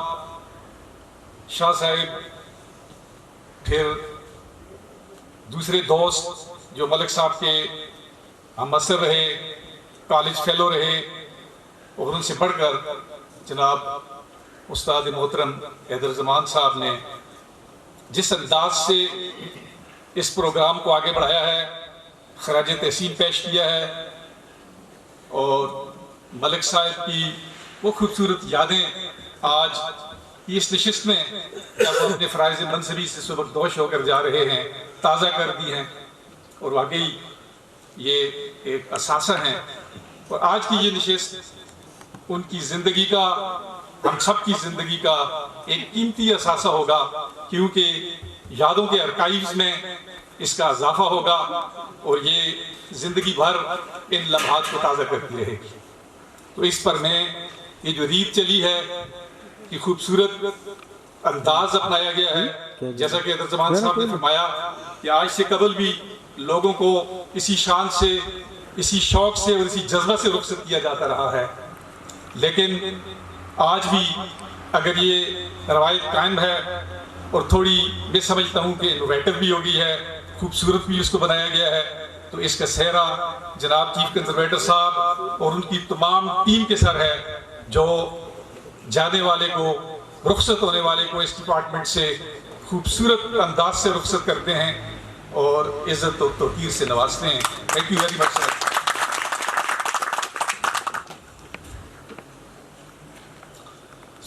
شاہ صاحب، پھر دوسرے دوست جو ملک صاحب کے ہم اثر رہے، کالج فیلو رہے، اور ان سے بڑھ کر جناب استاد محترم حیدر زمان صاحب نے جس انداز سے اس پروگرام کو آگے بڑھایا ہے، خراج تحسین پیش کیا ہے، اور ملک صاحب کی وہ خوبصورت یادیں آج اس نشست میں جب ہم اپنے فرائض منصبی سے صبح دوش ہو کر جا رہے ہیں تازہ کر دی ہیں، اور واقعی یہ ایک اثاثہ ہیں. اور آج کی یہ نشست ان کی زندگی کا، ہم سب کی زندگی کا ایک قیمتی اثاثہ ہوگا، کیونکہ یادوں کے ارکائیوز میں اس کا اضافہ ہوگا اور یہ زندگی بھر ان لمحات کو تازہ کرتی رہے گی. تو اس پر میں یہ جو ریت چلی ہے کہ خوبصورت انداز اپنایا گیا ہے، جیسا کہ حضرت زمان صاحب نے فرمایا کہ آج سے قبل بھی لوگوں کو اسی شان سے، اسی شوق سے اور اسی جذبہ سے رخصت کیا جاتا رہا ہے، لیکن آج بھی اگر یہ روایت قائم ہے اور تھوڑی میں سمجھتا ہوں کہ انوویٹو بھی ہو گئی ہے، خوبصورت بھی اس کو بنایا گیا ہے، تو اس کا سہرا جناب چیف کنزرویٹر صاحب اور ان کی تمام ٹیم کے سر ہے، جو جانے والے کو، رخصت ہونے والے کو اس ڈپارٹمنٹ سے خوبصورت انداز سے رخصت کرتے ہیں اور عزت و توقیر سے نوازتے ہیں. تھینک یو ویری مچ سر.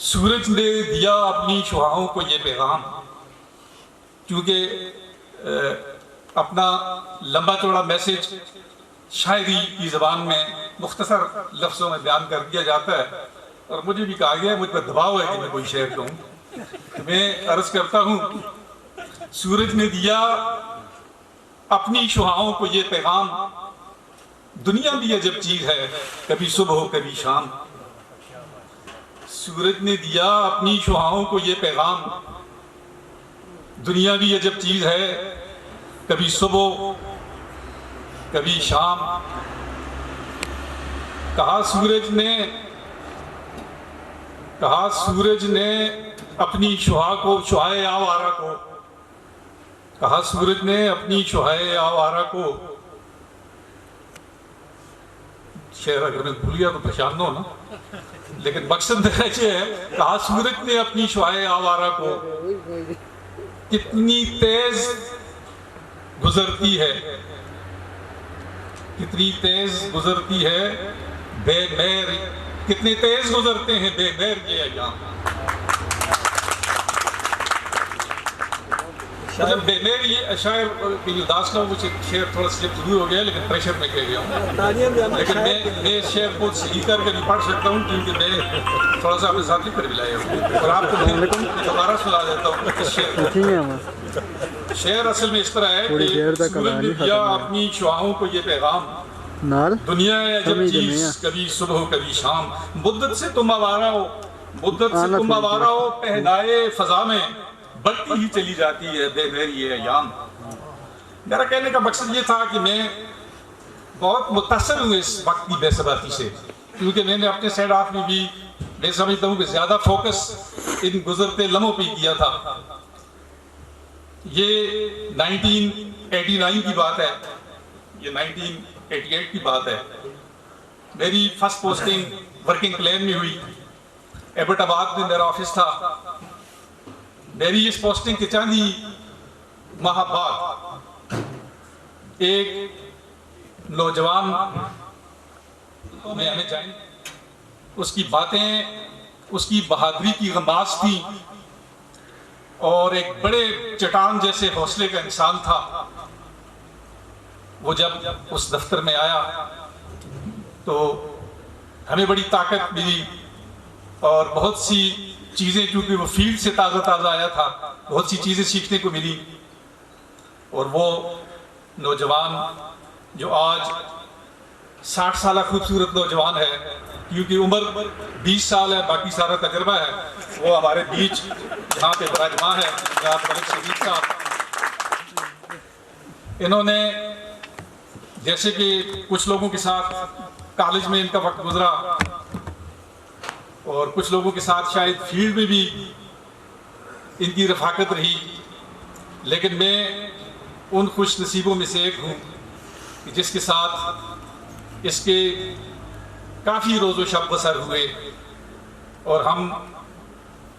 سورج نے دیا اپنی شعاعوں کو یہ پیغام، کیونکہ اپنا لمبا چوڑا میسج شاعری کی زبان میں مختصر لفظوں میں بیان کر دیا جاتا ہے، اور مجھے بھی کہا گیا ہے، مجھ پر دباؤ ہے کہ میں کوئی شعر کہوں. میں عرض کرتا ہوں، سورج نے دیا اپنی شعاعوں کو یہ پیغام، دنیا بھی عجب چیز ہے، کبھی صبح ہو کبھی شام. سورج نے دیا اپنی شعاعوں کو یہ پیغام، دنیا بھی عجب چیز ہے، کبھی صبح کبھی شام. کہا سورج نے اپنی شعاع کو، شعاع آوارہ کو، کہا سورج نے اپنی شعاع آوارہ کو. شعر اگر میں بھول گیا تو پریشان نہ ہونا، لیکن مقصد یہ ہے، کہا سورج نے اپنی شعاع آوارہ کو، کتنی تیز گزرتی ہے، کتنی تیز گزرتی ہے بے مہر، کتنے تیز گزرتے ہیں بے مہر یہ ایام. بے مہر یہ شاعر کی اداس نہ ہو، مجھے شعر تھوڑا سلپ ضرور ہو گیا لیکن پریشر میں کہہ گیا ہوں، لیکن میں اس شعر کو صحیح کر کے نہیں پڑھ سکتا ہوں، کیونکہ میں تھوڑا سا اپنے ساتھی پر بھی لایا ہوں، اور آپ کو دوبارہ سنا دیتا ہوں اس شعر کو. شعر اصل میں اس طرح ہے کہ سورج نے دیا اپنی شعاعوں کو یہ پیغام، دنیا ہے عجب چیز، کبھی صبح ہو کبھی شام. مدت سے تم آوارہ ہو، مدت سے تم آوارہ ہو، پہنائے فضا میں بڑھتی ہی چلی جاتی ہے بے مہر یہ ایام. میرا کہنے کا مقصد یہ تھا کہ میں بہت متاثر ہوں اس وقت کی بے ثباتی سے، کیونکہ میں نے اپنے سیڈ آف میں بھی میں سمجھتا ہوں کہ زیادہ فوکس ان گزرتے لمحوں پہ کیا تھا. یہ 1989 کی بات ہے، یہ 1988 کی بات ہے. میری فرسٹ پوسٹنگ ورکنگ پلین میں ہوئی، ایبٹ آباد میں میرا آفس تھا. میری اس پوسٹنگ کے چاند ہی ماہ بعد ایک نوجوان میں ہمیں جائیں، اس کی باتیں، اس کی بہادری کی غماز تھی اور ایک بڑے چٹان جیسے حوصلے کا انسان تھا۔ وہ جب اس دفتر میں آیا تو ہمیں بڑی طاقت ملی اور بہت سی چیزیں، کیونکہ وہ فیلڈ سے تازہ تازہ آیا تھا، بہت سی چیزیں سیکھنے کو ملی۔ اور وہ نوجوان جو آج 60 سالہ خوبصورت نوجوان ہے، کیونکہ عمر 20 سال ہے، باقی سارا تجربہ ہے، وہ ہمارے بیچ یہاں پہ براجمان ہے، جناب ملک شدید صاحب۔ انہوں نے جیسے کہ کچھ لوگوں کے ساتھ کالج میں ان کا وقت گزرا اور کچھ لوگوں کے ساتھ شاید فیلڈ میں بھی ان کی رفاقت رہی، لیکن میں ان خوش نصیبوں میں سے ایک ہوں کہ جس کے ساتھ اس کے کافی روز و شب بسر ہوئے اور ہم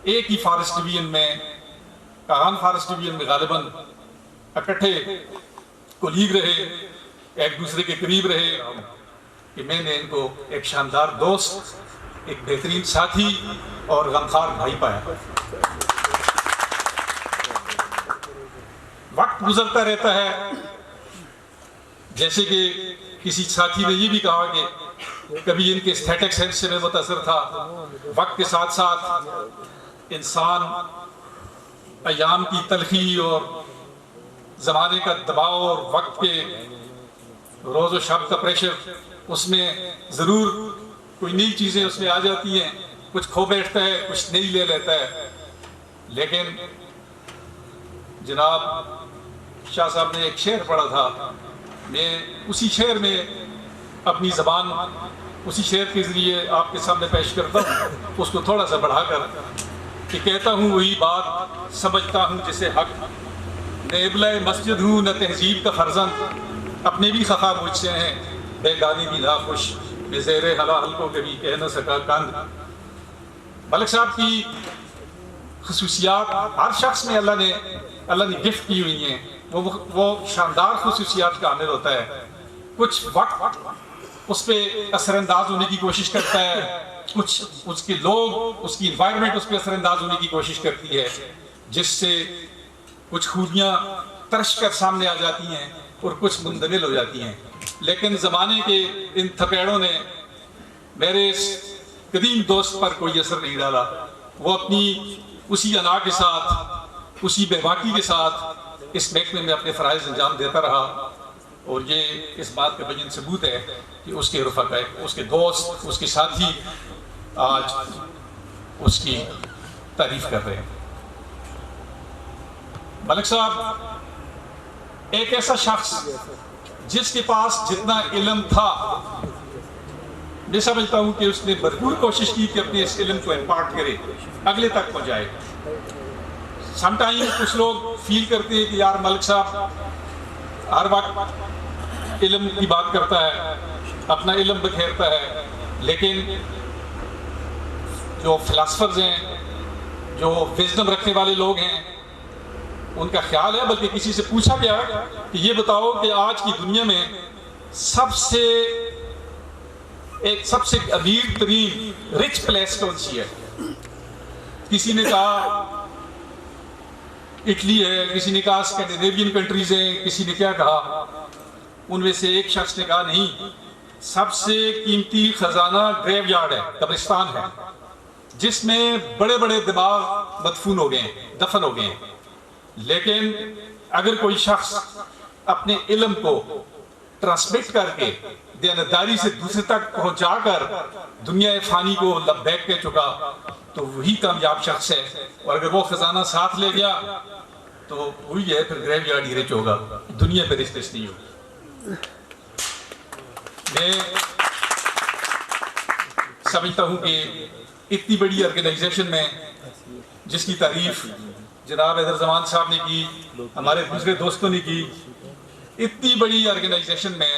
ایک ہی فارسٹ ڈویژن میں، کاغان فارسٹ ڈویژن میں غالباً اکٹھے کولیگ رہے، ایک دوسرے کے قریب رہے، کہ میں نے ان کو ایک شاندار دوست، ایک بہترین ساتھی اور غمخوار بھائی پایا۔ وقت گزرتا رہتا ہے، جیسے کہ کسی ساتھی نے یہ بھی کہا کہ کبھی ان کے اسٹیٹک سینس سے میں متاثر تھا۔ وقت کے ساتھ ساتھ انسان ایام کی تلخی اور زمانے کا دباؤ اور وقت کے روز و شب کا پریشر، اس میں ضرور کوئی نئی چیزیں اس میں آ جاتی ہیں، کچھ کھو بیٹھتا ہے، کچھ نئی لے لیتا ہے۔ لیکن جناب شاہ صاحب نے ایک شعر پڑھا تھا، میں اسی شعر میں اپنی زبان اسی شعر کے ذریعے آپ کے سامنے پیش کرتا ہوں، اس کو تھوڑا سا بڑھا کر، کہ کہتا ہوں وہی بات سمجھتا ہوں جسے حق، نہ ابلہ مسجد ہوں نہ تہذیب کا فرزند، اپنے بھی خفا مجھ سے ہیں بیگانی بھی ناخوش، میں زیر حلال کو کبھی کہہ نہ سکا کند۔ ملک صاحب کی خصوصیات ہر شخص میں اللہ نے گفٹ کی ہوئی ہیں، وہ شاندار خصوصیات کا حامل ہوتا ہے۔ کچھ وقت اس پہ اثر انداز ہونے کی کوشش کرتا ہے، کچھ اس کے لوگ، اس کی انوائرمنٹ اس پہ اثر انداز ہونے کی کوشش کرتی ہے، جس سے کچھ خوبیاں ترش کر سامنے آ جاتی ہیں اور کچھ مندمل ہو جاتی ہیں۔ لیکن زمانے کے ان تھپیڑوں نے میرے اس قدیم دوست پر کوئی اثر نہیں ڈالا۔ وہ اپنی اسی انا کے ساتھ، اسی بے باکی کے ساتھ اس محکمے میں اپنے فرائض انجام دیتا رہا، اور یہ اس بات کا بین ثبوت ہے کہ اس کے رفقا، اس کے دوست، اس کے ساتھی آج اس کی تعریف کر رہے ہیں۔ ملک صاحب ایک ایسا شخص جس کے پاس جتنا علم تھا، میں سمجھتا ہوں کہ اس نے بھرپور کوشش کی کہ اپنے اس علم کو امپارٹ کرے، اگلے تک پہنچائے۔ سم ٹائم کچھ لوگ فیل کرتے ہیں کہ یار ملک صاحب ہر وقت علم کی بات کرتا ہے، اپنا علم بکھیرتا ہے، لیکن جو فلاسفرز ہیں، جو وزڈم رکھنے والے لوگ ہیں، ان کا خیال ہے، بلکہ کسی سے پوچھا گیا کہ یہ بتاؤ کہ آج کی دنیا میں سب سے امیر ترین رچ پلیس کون سی ہے؟ کسی نے کہا اٹلی ہے، کسی نے کہا اسکینڈینیوین کنٹریز ہیں، کسی نے کیا کہا۔ ان میں سے ایک شخص نے کہا نہیں، سب سے قیمتی خزانہ گریو یارڈ ہے، قبرستان ہے، جس میں بڑے بڑے دماغ مدفون ہو گئے ہیں، دفن ہو گئے ہیں۔ لیکن اگر کوئی شخص اپنے علم کو ٹرانسمٹ کر کے دیانتداری سے دوسرے تک پہنچا کر دنیا فانی کو لبیک کہہ چکا تو وہی کامیاب شخص ہے، اور اگر وہ خزانہ ساتھ لے گیا تو وہی ہے، پھر گریو یارڈ ہی رچ ہوگا، دنیا پہ رچ نہیں ہوگی۔ میں سمجھتا ہوں کہ اتنی بڑی آرگنائزیشن میں جس کی تعریف جناب حیدر زمان صاحب نے کی، ہمارے دوسرے دوستوں نے کی، اتنی بڑی آرگنائزیشن میں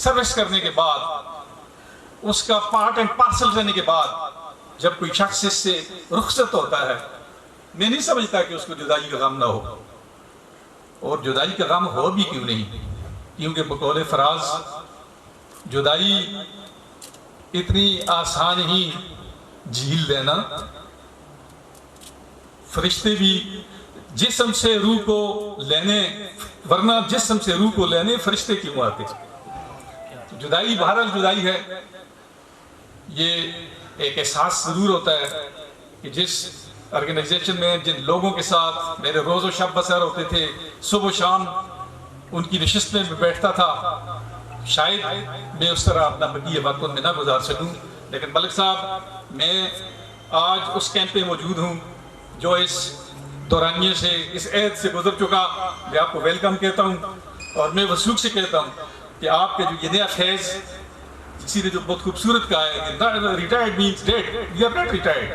سروس کرنے کے بعد، اس کا پارٹ اینڈ پارسل رہنے کے بعد، جب کوئی شخص اس سے رخصت ہوتا ہے، میں نہیں سمجھتا کہ اس کو جدائی کا غم نہ ہو۔ اور جدائی کا غم ہو بھی کیوں نہیں، کیونکہ بقول فراز جدائی اتنی آسان ہی جھیل لینا، فرشتے بھی جسم سے روح کو لینے، ورنہ جسم سے روح کو لینے فرشتے کیوں آتے؟ جدائی بہرحال جدائی ہے، یہ ایک احساس ضرور ہوتا ہے کہ جس آرگنائزیشن میں جن لوگوں کے ساتھ میرے روز و شب بسر ہوتے تھے، صبح و شام ان کی نشست میں بیٹھتا تھا، شاید میں اس طرح اپنا بقیہ وقت ان میں نہ گزار سکوں، لیکن ملک صاحب میں آج اس کیمپ پہ موجود ہوں جو اس دورانیے سے، اس عہد سے گزر چکا۔ میں آپ کو ویلکم کہتا ہوں اور میں وثوق سے کہتا ہوں کہ آپ کے جو یہ نیا فیض، کسی نے جو بہت خوبصورت کہا ہے کہ retired means dead, we are not retired,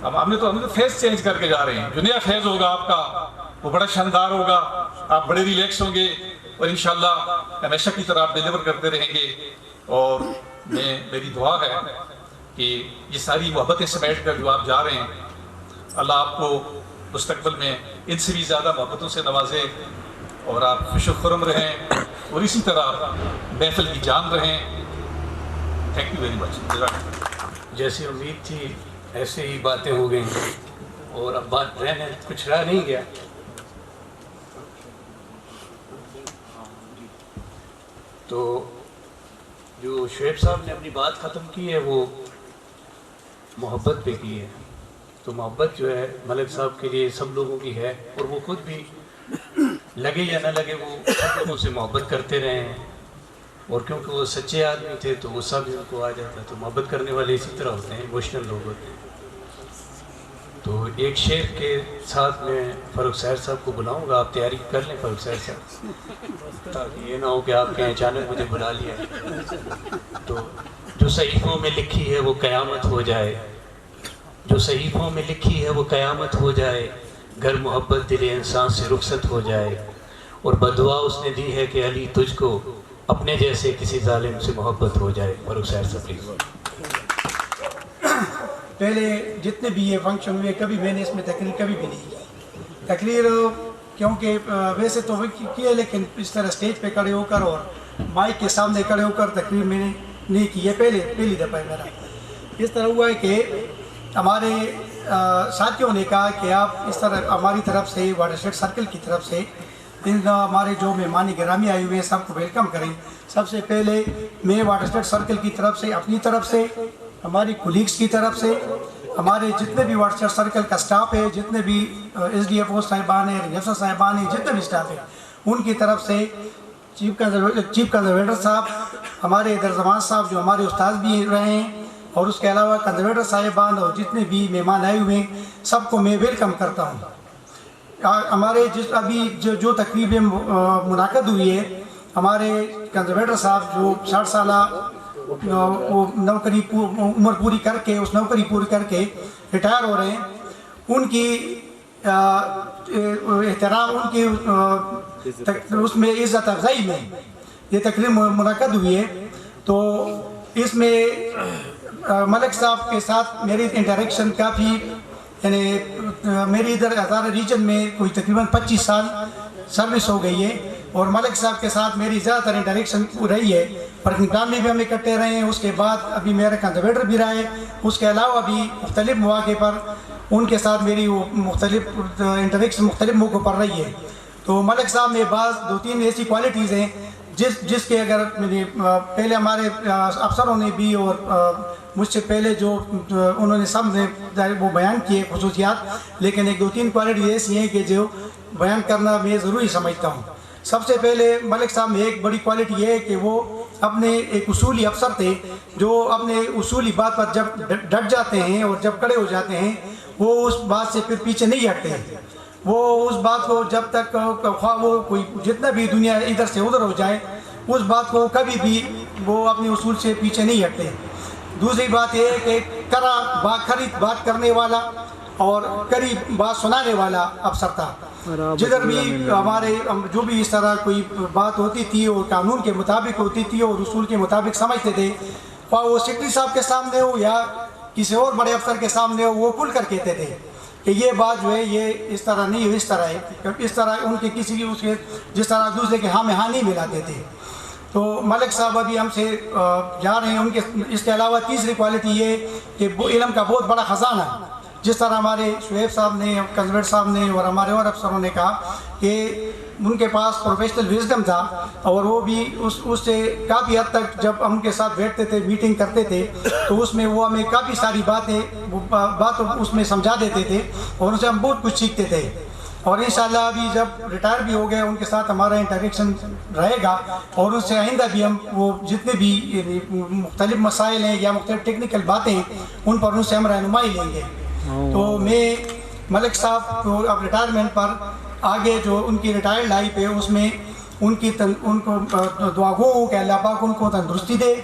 اب ہم نے تو فیز چینج کر کے جا رہے ہیں۔ جو نیا فیض ہوگا آپ کا وہ بڑا شاندار ہوگا، آپ بڑے ریلیکس ہوں گے اور انشاءاللہ ہمیشہ کی طرح آپ ڈیلیور کرتے رہیں گے۔ اور میری دعا ہے کہ یہ ساری محبتیں سمیٹ کر جو آپ جا رہے ہیں، اللہ آپ کو مستقبل میں ان سے بھی زیادہ محبتوں سے نوازے اور آپ خوش و خرم رہیں اور اسی طرح محفل کی جان رہیں۔ تھینک یو ویری مچ۔ جیسی امید تھی ایسے ہی باتیں ہو گئیں اور اب بات رہنے کچھ رہ نہیں گیا۔ تو جو شعیب صاحب نے اپنی بات ختم کی ہے وہ محبت پہ کی ہے، تو محبت جو ہے ملک صاحب کے لیے سب لوگوں کی ہے، اور وہ خود بھی لگے یا نہ لگے وہ سب لوگوں سے محبت کرتے رہے ہیں، اور کیونکہ وہ سچے آدمی تھے تو غصہ بھی ان کو آ جاتا ہے، تو محبت کرنے والے اسی طرح ہوتے ہیں، ایموشنل لوگ ہوتے ہیں۔ تو ایک شعر کے ساتھ میں فاروق سحر صاحب کو بلاؤں گا، آپ تیاری کر لیں فاروق سحر صاحب، تاکہ یہ نہ ہو کہ آپ کہیں اچانک مجھے بلا لیا۔ تو جو صحیفوں میں لکھی ہے وہ قیامت ہو جائے، جو صحیفوں میں لکھی ہے وہ قیامت ہو جائے، گر محبت دل انسان سے رخصت ہو جائے، اور بدعا اس نے دی ہے کہ علی تجھ کو اپنے جیسے کسی ظالم سے محبت ہو جائے۔ فاروق صاحب سے پلیز۔ پہلے جتنے بھی یہ فنکشن ہوئے کبھی میں نے اس میں تقریر کبھی بھی نہیں کی، تقریر کیونکہ ویسے تو کی ہے لیکن اس طرح اسٹیج پہ کھڑے ہو کر اور مائک کے سامنے کھڑے ہو کر تقریر میں نے نہیں کی ہے، پہلی دفعہ ہے میرا۔ اس طرح ہوا ہے کہ ہمارے ساتھیوں نے کہا کہ آپ اس طرح ہماری طرف سے واٹر اسٹیٹ سرکل کی طرف سے ان ہمارے جو مہمان گرامی آئے ہوئے ہیں سب کو ویلکم کریں۔ سب سے پہلے میں واٹر اسٹیٹ سرکل کی طرف سے، اپنی طرف سے، ہماری کولیگس کی طرف سے، ہمارے جتنے بھی واٹر اسٹیٹ سرکل کا سٹاف ہے، جتنے بھی ایس ڈی ایف او صاحبان ہیں، رجسٹر صاحبان ہیں، جتنے بھی سٹاف ہیں ان کی طرف سے، چیف کنزرویٹر صاحب، ہمارے درزمان صاحب جو ہمارے استاد بھی رہے ہیں، اور اس کے علاوہ کنزرویٹر صاحبان اور جتنے بھی مہمان آئے ہوئے ہیں سب کو میں ویلکم کرتا ہوں۔ ہمارے ابھی جو تقریب منعقد ہوئی ہے، ہمارے کنزرویٹر صاحب جو 60 سالہ وہ نوکری عمر پوری کر کے، اس نوکری پوری کر کے ریٹائر ہو رہے ہیں، ان کی احترام، ان کی اس میں عزت افزائی میں یہ تقریب منعقد ہوئی ہے۔ تو اس میں ملک صاحب کے ساتھ میری انٹریکشن کافی، یعنی میری ادھر ہزارہ ریجن میں کوئی تقریباً 25 سال سروس ہو گئی ہے، اور ملک صاحب کے ساتھ میری زیادہ تر انٹریکشن رہی ہے، پروگرام میں بھی ہم اکٹھے رہے ہیں۔ اس کے بعد ابھی میرا کنزرویٹر بھی رہا ہے، اس کے علاوہ بھی مختلف مواقع پر ان کے ساتھ میری وہ مختلف انٹریکشن مختلف موقعوں پر رہی ہے۔ تو ملک صاحب میں بعض 2-3 ایسی کوالٹیز ہیں جس کے اگر پہلے ہمارے افسروں نے بھی اور مجھ سے پہلے جو انہوں نے سب نے وہ بیان کیے خصوصیات، لیکن 1-2-3 کوالٹیز ایسی ہیں کہ جو بیان کرنا میں ضروری سمجھتا ہوں۔ سب سے پہلے ملک صاحب میں ایک بڑی کوالٹی یہ ہے کہ وہ اپنے ایک اصولی افسر تھے، جو اپنے اصولی بات پر جب ڈٹ جاتے ہیں اور جب کڑے ہو جاتے ہیں وہ اس بات سے پھر پیچھے نہیں ہٹتے ہیں۔ وہ اس بات کو جب تک خواہ وہ کوئی جتنا بھی دنیا ادھر سے ادھر ہو جائے، اس بات کو کبھی بھی وہ اپنے اصول سے پیچھے نہیں ہٹتے۔ دوسری بات یہ ہے کہ کھری بات کرنے والا اور کری بات سنانے والا افسر تھا۔ جدھر بھی ہمارے جو بھی اس طرح کوئی بات ہوتی تھی اور قانون کے مطابق ہوتی تھی اور اصول کے مطابق سمجھتے تھے، وہ سیکرٹری صاحب کے سامنے ہو یا کسی اور بڑے افسر کے سامنے ہو، وہ کھل کر کہتے تھے کہ یہ بات جو ہے یہ اس طرح نہیں ہے، اس طرح ہے، اس طرح ان کے کسی کی اس کے جس طرح دوسرے کے ہاں میں ہاں نہیں ملاتے تھے۔ تو ملک صاحب ابھی ہم سے جا رہے ہیں، ان کے اس کے علاوہ تیسری کوالٹی یہ کہ وہ علم کا بہت بڑا خزانہ ہے، جس طرح ہمارے شعیب صاحب نے، کنزویٹ صاحب نے اور ہمارے اور افسروں نے کہا کہ ان کے پاس پروفیشنل وزڈم تھا، اور وہ بھی اس سے کافی حد تک جب ہم ان کے ساتھ بیٹھتے تھے، میٹنگ کرتے تھے، تو اس میں وہ ہمیں کافی ساری بات اس میں سمجھا دیتے تھے، اور ان سے ہم بہت کچھ سیکھتے تھے۔ اور انشاءاللہ ابھی جب ریٹائر بھی ہو گئے ان کے ساتھ ہمارا انٹریکشن رہے گا، اور ان سے آئندہ بھی ہم وہ جتنے بھی مختلف مسائل ہیں یا مختلف ٹیکنیکل باتیں ہیں ان پر ان سے ہم رہنمائی لیں گے۔ تو میں ملک صاحب کو اب ریٹائرمنٹ پر آگے جو ان کی ریٹائرڈ لائف ہے اس میں ان کو دعا گو ہوں کہ اللہ پاک ان کو تندرستی دے،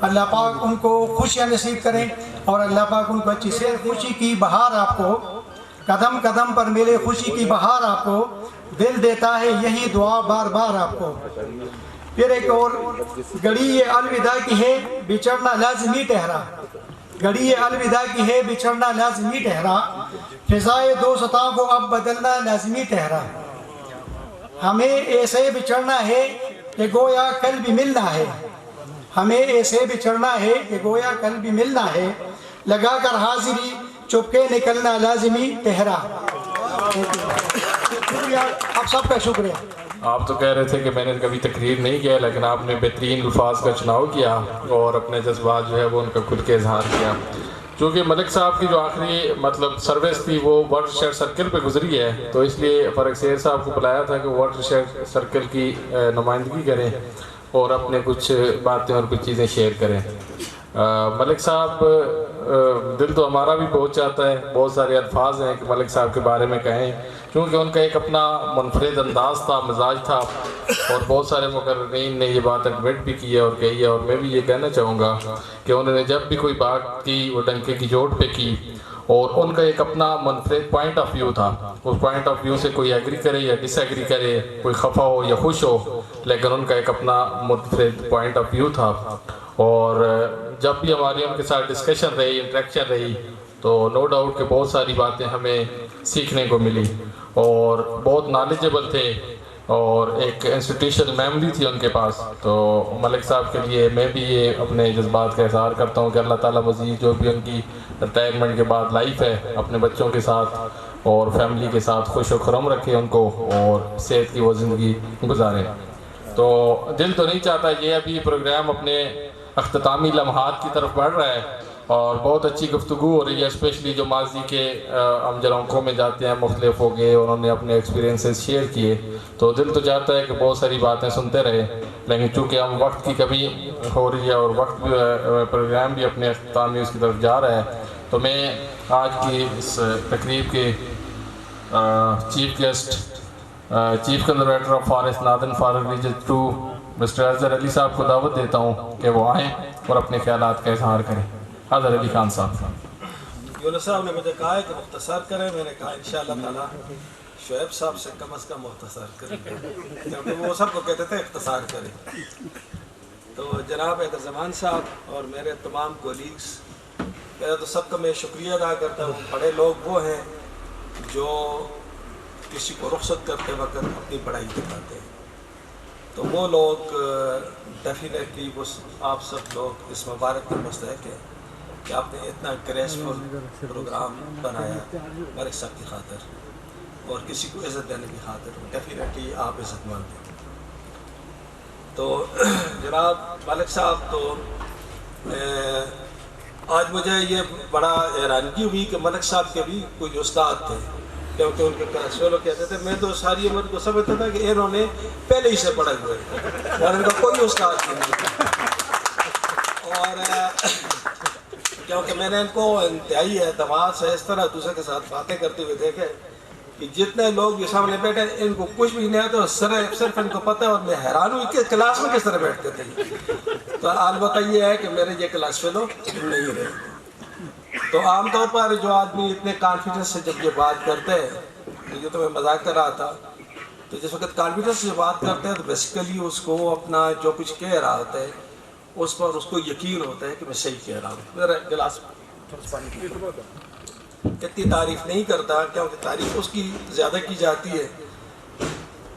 اللہ پاک ان کو خوشیاں نصیب کریں، اور اللہ پاک ان کو اچھی صحت، خوشی کی بہار آپ کو قدم قدم پر ملے، خوشی کی بہار آپ کو دل دیتا ہے یہی دعا بار بار آپ کو۔ پھر ایک اور، گھڑی یہ الوداع کی ہے بچھڑنا لازمی ٹھہرا، گھڑی یہ الوداع کی ہے بچھڑنا لازمی ٹھہرا، فضائے دوستاں کو اب بدلنا لازمی ٹھہرا، ہمیں ایسے بچھڑنا ہے کہ گویا کل بھی ملنا ہے، ہمیں ایسے بچھڑنا ہے کہ گویا کل بھی ملنا ہے، لگا کر حاضری چپکے نکلنا لازمی ٹھہرا۔ شکریہ، آپ سب کا شکریہ۔ آپ تو کہہ رہے تھے کہ میں نے کبھی تقریر نہیں کیا، لیکن آپ نے بہترین الفاظ کا چناؤ کیا اور اپنے جذبات جو ہے وہ ان کا کھل کے اظہار کیا۔ چونکہ ملک صاحب کی جو آخری سروس تھی وہ واٹر شیڈ سرکل پہ گزری ہے، تو اس لیے فرق سیر صاحب کو بلایا تھا کہ واٹر شیڈ سرکل کی نمائندگی کریں اور اپنے کچھ باتیں اور کچھ چیزیں شیئر کریں۔ ملک صاحب، دل تو ہمارا بھی بہت چاہتا ہے، بہت سارے الفاظ ہیں کہ ملک صاحب کے بارے میں کہیں، کیونکہ ان کا ایک اپنا منفرد انداز تھا، مزاج تھا، اور بہت سارے مقررین نے یہ بات ایڈمٹ بھی کی ہے اور کہی ہے، اور میں بھی یہ کہنا چاہوں گا کہ انہوں نے جب بھی کوئی بات کی وہ ڈنکے کی چوٹ پہ کی، اور ان کا ایک اپنا منفرد پوائنٹ آف ویو تھا، اس پوائنٹ آف ویو سے کوئی ایگری کرے یا ڈس ایگری کرے، کوئی خفا ہو یا خوش ہو، لیکن ان کا ایک اپنا منفرد پوائنٹ آف ویو تھا۔ اور جب بھی ہماری ان کے ساتھ ڈسکشن رہی، انٹریکشن رہی، تو نو ڈاؤٹ کہ بہت ساری باتیں ہمیں سیکھنے کو ملی، اور بہت نالجبل تھے، اور ایک انسٹیٹیوشنل میموری تھی ان کے پاس۔ تو ملک صاحب کے لیے میں بھی یہ اپنے جذبات کا اظہار کرتا ہوں کہ اللہ تعالیٰ مزید جو بھی ان کی ریٹائرمنٹ کے بعد لائف ہے اپنے بچوں کے ساتھ اور فیملی کے ساتھ خوش و خرم رکھے ان کو، اور صحت کی وہ زندگی گزاریں۔ تو دل تو نہیں چاہتا، یہ ابھی پروگرام اپنے اختتامی لمحات کی طرف بڑھ رہا ہے، اور بہت اچھی گفتگو ہو رہی ہے، اسپیشلی جو ماضی کے ہم جلونکوں میں جاتے ہیں، مختلف ہو گئے، انہوں نے اپنے ایکسپیرینسز شیئر کیے، تو دل تو چاہتا ہے کہ بہت ساری باتیں سنتے رہے، لیکن چونکہ ہم وقت کی کمی ہو رہی ہے اور وقت پروگرام بھی اپنے اختتامی اس کی طرف جا رہا ہے، تو میں آج کی اس تقریب کے chief guest, chief conservator of forest northern forest region 2 mister Azhar Ali صاحب کو دعوت دیتا ہوں کہ وہ آئیں اور اپنے خیالات کا اظہار کریں۔ اظہر علی خان صاحب۔ یونس صاحب نے مجھے کہا ہے کہ مختصر کریں، میں نے کہا انشاءاللہ تعالیٰ شعیب صاحب سے کم از کم مختصر کریں، کیونکہ وہ سب کو کہتے تھے اختصار کریں۔ تو جناب حیدر زمان صاحب اور میرے تمام کولیگز، پہلے تو سب کا میں شکریہ ادا کرتا ہوں۔ بڑے لوگ وہ ہیں جو کسی کو رخصت کرتے وقت اپنی پڑھائی بتاتے ہیں، تو وہ لوگ ڈیفینیٹلی آپ سب لوگ اس مبارک میں مستحق ہیں کہ آپ نے اتنا گریسفل پروگرام بنایا ملک صاحب کی خاطر، اور کسی کو عزت دینے کی خاطر ڈیفینیٹلی آپ عزت مند ہیں۔ تو جناب ملک صاحب، تو آج مجھے یہ بڑا حیرانگی ہوئی کہ ملک صاحب کے بھی کچھ استاد تھے، کیونکہ ان کے کلاس فیلو کہتے تھے، میں تو ساری عمر کو سمجھتا تھا کہ انہوں نے پہلے ہی سے پڑھے ہوئے اور ان کا کوئی استاد نہیں تھا، اور کیونکہ میں نے ان کو انتہائی اعتماد سے اس طرح دوسرے کے ساتھ باتیں کرتے ہوئے دیکھے کہ جتنے لوگ یہ سامنے بیٹھے ان کو کچھ بھی نہیں آتا، صرف ان کو پتہ ہے، اور میں حیران ہوئی کہ کلاس میں کس طرح بیٹھتے تھے۔ تو البتہ یہ ہے کہ میرے یہ کلاس فیلو نہیں رہے۔ تو عام طور پر جو آدمی اتنے کانفیڈنس سے جب یہ بات کرتے ہیں، یہ تو میں مذاق کر رہا تھا، تو جس وقت کانفیڈنس سے بات کرتے ہیں تو بیسیکلی اس کو اپنا جو کچھ کہہ رہا ہوتا ہے اس پر اس کو یقین ہوتا ہے کہ میں صحیح کہہ رہا ہوں۔ میرا گلاس اتنی تعریف نہیں کرتا، کیونکہ تعریف اس کی زیادہ کی جاتی ہے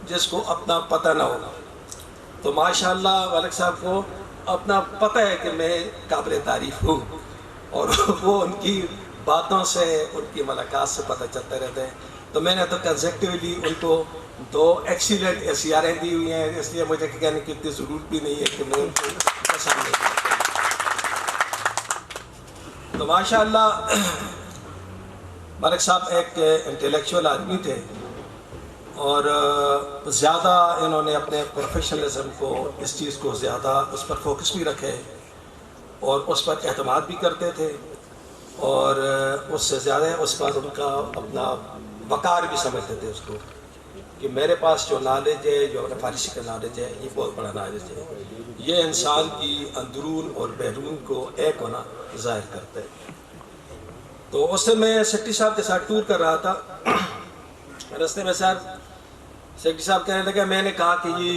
جس کو اپنا پتہ نہ ہو. تو ماشاءاللہ ملک صاحب کو اپنا پتہ ہے کہ میں قابل تعریف ہوں، اور وہ ان کی باتوں سے، ان کی ملاقات سے پتہ چلتا رہتا ہے. تو میں نے تو کنزیکٹیولی ان کو 2 ایکسیلنٹ SCRیں دی ہوئی ہیں، اس لیے مجھے کہنے کی اتنی ضرورت بھی نہیں ہے کہ میں ان کو سامنے. تو ماشاءاللہ ملک صاحب ایک انٹلیکچوئل آدمی تھے، اور زیادہ انہوں نے اپنے پروفیشنلزم کو، اس چیز کو زیادہ اس پر فوکس بھی رکھے، اور اس پر اعتماد بھی کرتے تھے، اور اس سے زیادہ اس پر ان کا اپنا وقار بھی سمجھتے تھے اس کو، کہ میرے پاس جو نالج ہے، جو فارسی کا نالج ہے، یہ بہت بڑا نالج ہے، یہ انسان کی اندرون اور بیرون کو ایک ہونا ظاہر کرتا ہے. تو اس سے میں سیکرٹری صاحب کے ساتھ ٹور کر رہا تھا، راستے میں سیکرٹری صاحب کہنے لگا، میں نے کہا کہ انہوں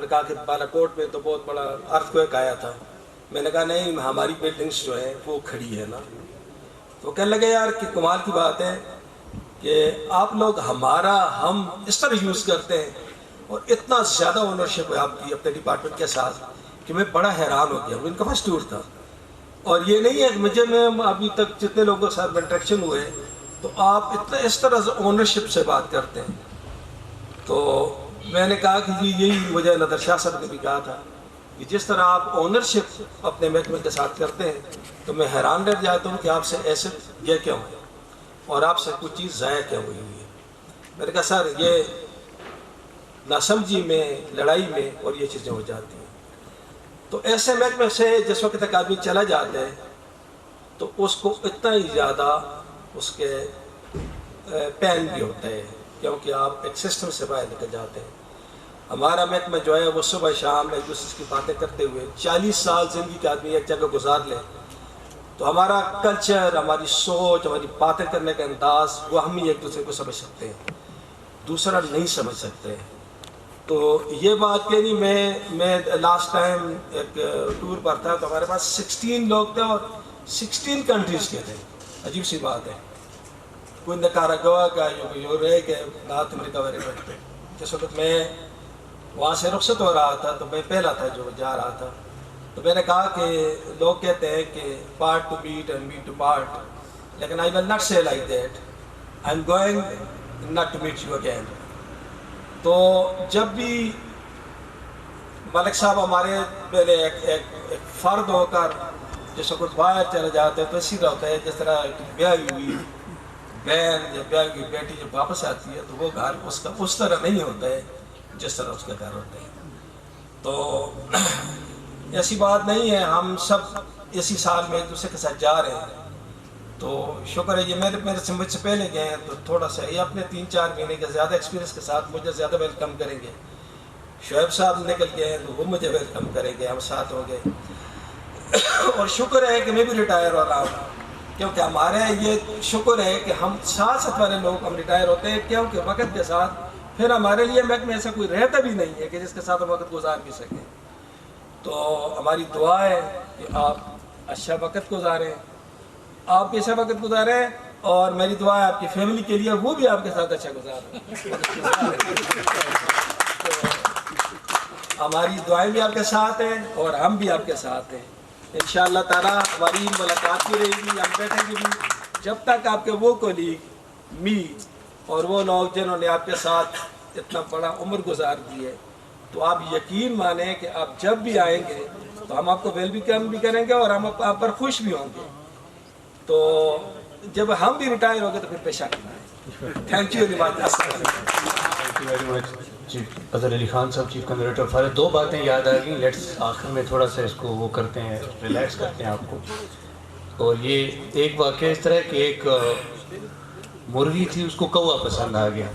نے کہا کہ بالا کوٹ میں تو بہت بڑا ارتھ کویک آیا تھا. میں نے کہا نہیں، ہماری بلڈنگس جو ہیں وہ کھڑی ہے نا. تو کہنے لگے یار کہ کمال کی بات ہے کہ آپ لوگ ہم اس طرح یوز کرتے ہیں، اور اتنا زیادہ اونرشپ ہے آپ کی اپنے ڈپارٹمنٹ کے ساتھ کہ میں بڑا حیران ہو گیا. ان کا فرسٹ ٹور تھا، اور یہ نہیں ہے کہ میں ابھی تک جتنے لوگوں کے ساتھ انٹریکشن ہوئے تو آپ اتنا اس طرح سے اونرشپ سے بات کرتے ہیں. تو میں نے کہا کہ جی یہی مجھے نادر شاہ صاحب نے بھی کہا تھا کہ جس طرح آپ اونرشپ اپنے محکمے کے ساتھ کرتے ہیں تو میں حیران رہ جاتا ہوں کہ آپ سے ایسے یہ کیوں ہے، اور آپ سے کچھ چیز ضائع کیوں ہوئی ہے. میں نے کہا سر یہ ناسمجھی میں، لڑائی میں اور یہ چیزیں ہو جاتی ہیں. تو ایسے محکمے سے جس وقت تک آدمی چلا جاتا ہے تو اس کو اتنا ہی زیادہ اس کے پین بھی ہوتا ہے، کیونکہ آپ ایک سسٹم سے باہر نکل جاتے ہیں. ہمارا محکمہ جو ہے وہ صبح شام ایک دوسرے کی باتیں کرتے ہوئے 40 سال زندگی کا آدمی ایک جگہ گزار لے تو ہمارا کلچر، ہماری سوچ، ہماری باتیں کرنے کا انداز وہ ہم ہی ایک دوسرے کو سمجھ سکتے ہیں، دوسرا نہیں سمجھ سکتے. تو یہ بات کہ نہیں، میں لاسٹ ٹائم ایک ٹور پر تھا تو ہمارے پاس 16 لوگ تھے اور 16 کنٹریز کے تھے. عجیب سی بات ہے، کوئی نکاراگوا کا، یورے کے، نارتھ امریکہ وغیرہ پہ. جس وقت میں وہاں سے رخصت ہو رہا تھا تو میں پہلا تھا جو جا رہا تھا. تو میں نے کہا کہ لوگ کہتے ہیں کہ part to meet and meet to part, لیکن I will not say like that, I am going not to meet you again. تو جب بھی ملک صاحب ہمارے پہلے ایک فرد ہو کر جس وقت باہر چلے جاتے ہیں تو اسی طرح ہوتا ہے جس طرح بیاہی ہوئی بہن یا بیاہی ہوئی بیٹی جب واپس آتی ہے تو وہ گھر اس کا اس طرح نہیں ہوتا ہے جس طرح اس کا گھر ہوتا ہے. تو ایسی بات نہیں ہے، ہم سب اسی سال میں ایک دوسرے کے ساتھ جا رہے ہیں. تو شکر ہے یہ میرے سے مجھ سے پہلے گئے ہیں تو تھوڑا سا یہ اپنے 3-4 مہینے کے زیادہ ایکسپیرینس کے ساتھ مجھے زیادہ ویلکم کریں گے. شعیب صاحب نکل گئے ہیں تو وہ مجھے ویلکم کریں گے، ہم ساتھ ہوں گے. اور شکر ہے کہ میں بھی ریٹائر ہو رہا ہوں، کیونکہ ہمارے یہ شکر ہے کہ ہم ساتھ والے لوگ ہم ریٹائر ہوتے ہیں، کیونکہ وقت کے ساتھ پھر ہمارے لیے محکمہ ایسا کوئی رہتا بھی نہیں ہے کہ جس کے ساتھ ہم وقت گزار بھی سکیں. تو ہماری دعا ہے کہ آپ اچھا وقت گزاریں، آپ بھی اچھا وقت گزاریں، اور میری دعا ہے آپ کی فیملی کے لیے وہ بھی آپ کے ساتھ اچھا گزاریں. ہماری دعائیں بھی آپ کے ساتھ ہیں اور ہم بھی آپ کے ساتھ ہیں. انشاءاللہ تعالیٰ ہماری ملاقات بھی رہے گی، ہم بیٹھیں گے بھی جب تک آپ کے وہ کولیگ می اور وہ لوگ جنہوں نے آپ کے ساتھ اتنا بڑا عمر گزار دی ہے. تو آپ یقین مانیں کہ آپ جب بھی آئیں گے تو ہم آپ کو ویلکم بھی کریں گے اور ہم آپ پر خوش بھی ہوں گے. تو جب ہم بھی ریٹائر ہو گئے تو پھر پیشہ کرنا ہے. Thank you very much. Chief Azhar Ali Khan صاحب، چیف کنزرویٹر آف فارسٹ. 2 باتیں یاد آ گئیں، لیٹس آخر میں تھوڑا سا اس کو وہ کرتے ہیں، ریلیکس کرتے ہیں آپ کو. اور یہ ایک واقعہ اس طرح کہ ایک مرغی تھی، اس کو کوا پسند آ گیا.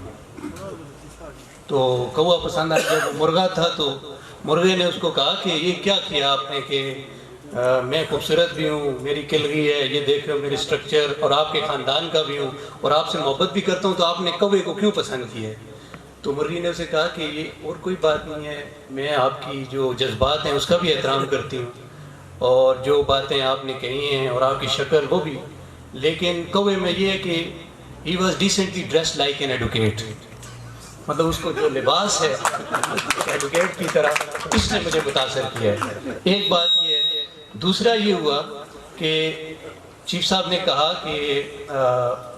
تو کوا پسند آ گیا، جب مرغا تھا تو مرغے نے اس کو کہا کہ یہ کیا کیا آپ نے کہ میں خوبصورت بھی ہوں، میری کلگی ہے، یہ دیکھ رہے ہو میری اسٹرکچر، اور آپ کے خاندان کا بھی ہوں اور آپ سے محبت بھی کرتا ہوں، تو آپ نے کوے کو کیوں پسند کیا ہے؟ تو مرغی نے اسے کہا کہ یہ اور کوئی بات نہیں ہے، میں آپ کی جو جذبات ہیں اس کا بھی احترام کرتی ہوں، اور جو باتیں آپ نے کہی ہیں اور آپ کی شکل وہ بھی، لیکن کوے میں یہ ہے کہ he was decently dressed like an advocate, مطلب اس کو جو لباس ہے ایڈوکیٹ کی طرح، اس نے مجھے متاثر کیا ہے. ایک بات یہ ہے. دوسرا یہ ہوا کہ چیف صاحب نے کہا کہ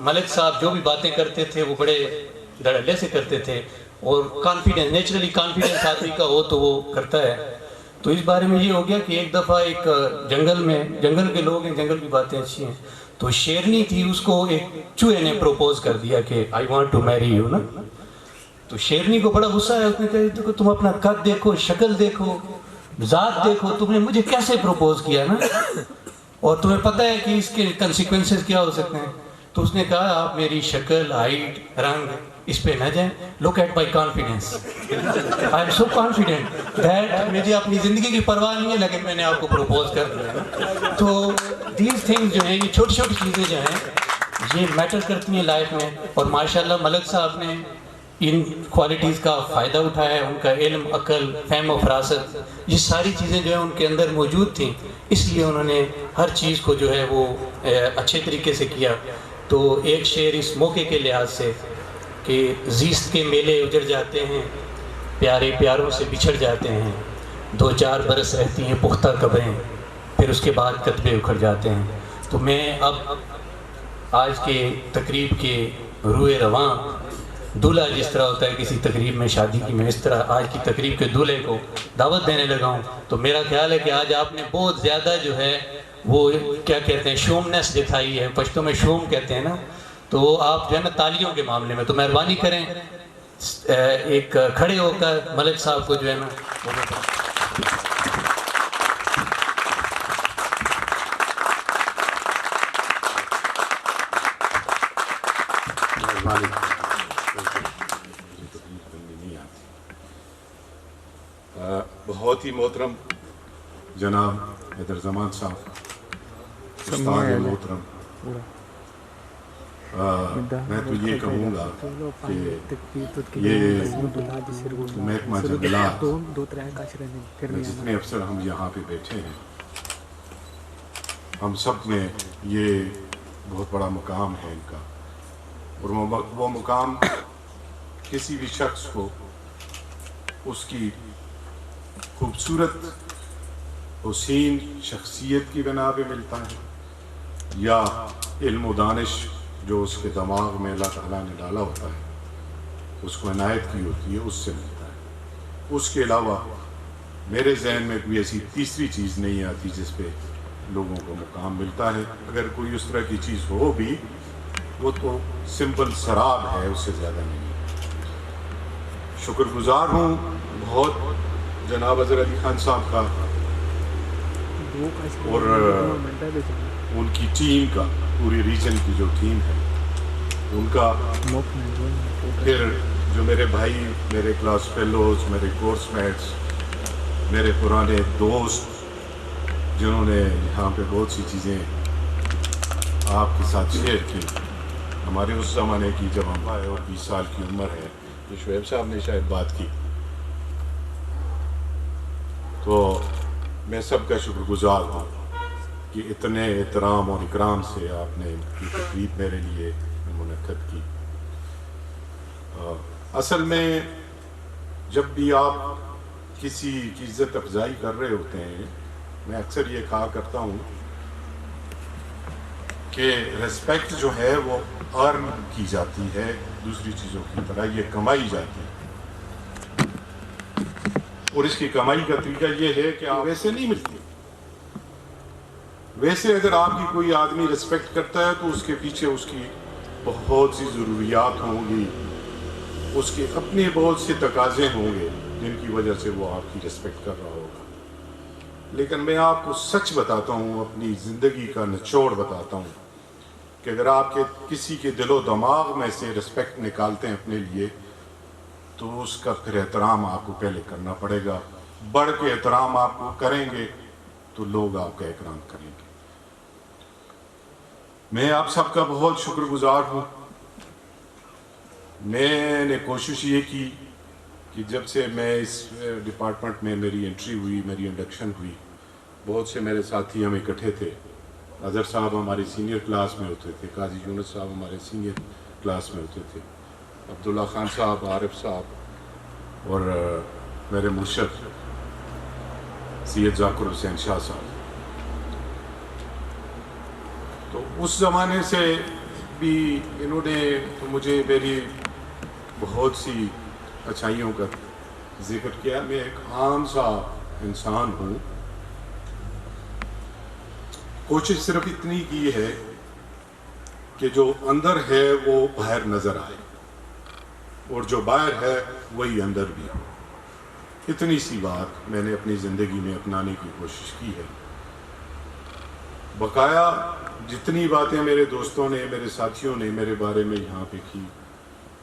ملک صاحب جو بھی باتیں کرتے تھے وہ بڑے دھڑلے سے کرتے تھے، اور کانفیڈنس، نیچرلی کانفیڈنس آدمی کا ہو تو وہ کرتا ہے. تو اس بارے میں یہ ہو گیا کہ ایک دفعہ ایک جنگل میں، جنگل کے لوگ ہیں، جنگل کی باتیں اچھی ہیں، تو شیرنی تھی، اس کو ایک چوہے نے پروپوز کر دیا کہ I want to marry you نا. تو شیرنی کو بڑا غصہ ہے، اس نے کہا دیکھو تم اپنا قد دیکھو، شکل دیکھو، ذات دیکھو، تم نے مجھے کیسے پروپوز کیا نا، اور تمہیں پتہ ہے کہ اس کے کنسیکوینسز کیا ہو سکتے ہیں. تو اس نے کہا آپ میری شکل، ہائٹ، رنگ اس پہ نہ جائیں، look at my confidence, I am so confident that مجھے اپنی زندگی کی پرواہ نہیں ہے لیکن میں نے آپ کو پروپوز کر دیا. تو دیز تھنگز جو ہیں، یہ چھوٹی چھوٹی چیزیں جو ہیں یہ میٹر کرتی ہیں لائف میں. اور ماشاءاللہ ملک صاحب نے ان کوالٹیز کا فائدہ اٹھایا ہے. ان کا علم، عقل، فہم و فراست، یہ ساری چیزیں جو ہیں ان کے اندر موجود تھیں، اس لیے انہوں نے ہر چیز کو جو ہے وہ اچھے طریقے سے کیا. تو ایک شعر اس موقع کے لحاظ سے کہ زیست کے میلے اجڑ جاتے ہیں، پیارے پیاروں سے بچھڑ جاتے ہیں، 2-4 برس رہتی ہیں پختہ قبریں، پھر اس کے بعد کتبے اکھڑ جاتے ہیں. تو میں اب آج کے تقریب کے روئے رواں دولہا جس طرح ہوتا ہے کسی تقریب میں، شادی کی میں، اس طرح آج کی تقریب کے دولہے کو دعوت دینے لگا ہوں. تو میرا خیال ہے کہ آج آپ نے بہت زیادہ جو ہے وہ کیا کہتے ہیں شومنس دکھائی ہے، پشتوں میں شوم کہتے ہیں نا. تو آپ جو ہے نا تالیوں کے معاملے میں تو مہربانی کریں ایک کھڑے ہو کر ملک صاحب کو جو ہے نا بہت ہی محترم جناب حیدر زمان صاحب، استاد محترم، میں تو یہ کہوں گا کہ یہ محکمہ جنگلات میں جتنے افسر ہم یہاں پہ بیٹھے ہیں، ہم سب میں یہ بہت بڑا مقام ہے ان کا. اور وہ مقام کسی بھی شخص کو اس کی خوبصورت حسین شخصیت کی بنا پہ ملتا ہے، یا علم و دانش جو اس کے دماغ میں اللہ تعالیٰ نے ڈالا ہوتا ہے، اس کو عنایت کی ہوتی ہے، اس سے ملتا ہے. اس کے علاوہ میرے ذہن میں کوئی ایسی تیسری چیز نہیں آتی جس پہ لوگوں کو مقام ملتا ہے. اگر کوئی اس طرح کی چیز ہو بھی، وہ تو سمپل سراب ہے، اس سے زیادہ نہیں. شکر گزار ہوں بہت جناب اظہر علی خان صاحب کا اور ان کی ٹیم کا، پوری ریجن کی جو ٹیم ہے ان کا، پھر جو میرے بھائی، میرے کلاس فیلوز، میرے کورس میٹس، میرے پرانے دوست جنہوں نے یہاں پہ بہت سی چیزیں آپ کے ساتھ شیئر کی. ہمارے اس زمانے کی جب ہم آئے اور 20 سال کی عمر ہے، جو شعیب صاحب نے شاید بات کی، تو میں سب کا شکر گزار ہوں کہ اتنے احترام اور اکرام سے آپ نے یہ تقریب میرے لیے منعقد کی. اصل میں جب بھی آپ کسی کی عزت افزائی کر رہے ہوتے ہیں، میں اکثر یہ کہا کرتا ہوں کہ ریسپیکٹ جو ہے وہ ارن کی جاتی ہے، دوسری چیزوں کی طرح یہ کمائی جاتی ہے. اور اس کی کمائی کا طریقہ یہ ہے کہ آپ ویسے نہیں ملتی. ویسے اگر آپ کی کوئی آدمی ریسپیکٹ کرتا ہے تو اس کے پیچھے اس کی بہت سی ضروریات ہوں گی، اس کے اپنے بہت سے تقاضے ہوں گے جن کی وجہ سے وہ آپ کی ریسپیکٹ کر رہا ہوگا. لیکن میں آپ کو سچ بتاتا ہوں، اپنی زندگی کا نچوڑ بتاتا ہوں کہ اگر آپ کے کسی کے دل و دماغ میں سے ریسپیکٹ نکالتے ہیں اپنے لیے، تو اس کا پھر احترام آپ کو پہلے کرنا پڑے گا. بڑھ کے احترام آپ کو کریں گے تو لوگ آپ کا احترام کریں گے. میں آپ سب کا بہت شکر گزار ہوں. میں نے کوشش یہ کی کہ جب سے میں اس ڈپارٹمنٹ میں میری انٹری ہوئی، میری انڈکشن ہوئی، بہت سے میرے ساتھی ہم اکٹھے تھے اظہر صاحب ہمارے سینئر کلاس میں ہوتے تھے، قاضی یونس صاحب ہمارے سینئر کلاس میں ہوتے تھے، عبداللہ خان صاحب، عارف صاحب، اور میرے مرشد سید ذاکر حسین شاہ صاحب. تو اس زمانے سے بھی انہوں نے مجھے میری بہت سی اچھائیوں کا ذکر کیا. میں ایک عام سا انسان ہوں، کوشش صرف اتنی کی ہے کہ جو اندر ہے وہ باہر نظر آئے، اور جو باہر ہے وہی اندر بھی ہو. اتنی سی بات میں نے اپنی زندگی میں اپنانے کی کوشش کی ہے. بقایا جتنی باتیں میرے دوستوں نے، میرے ساتھیوں نے میرے بارے میں یہاں پہ کی،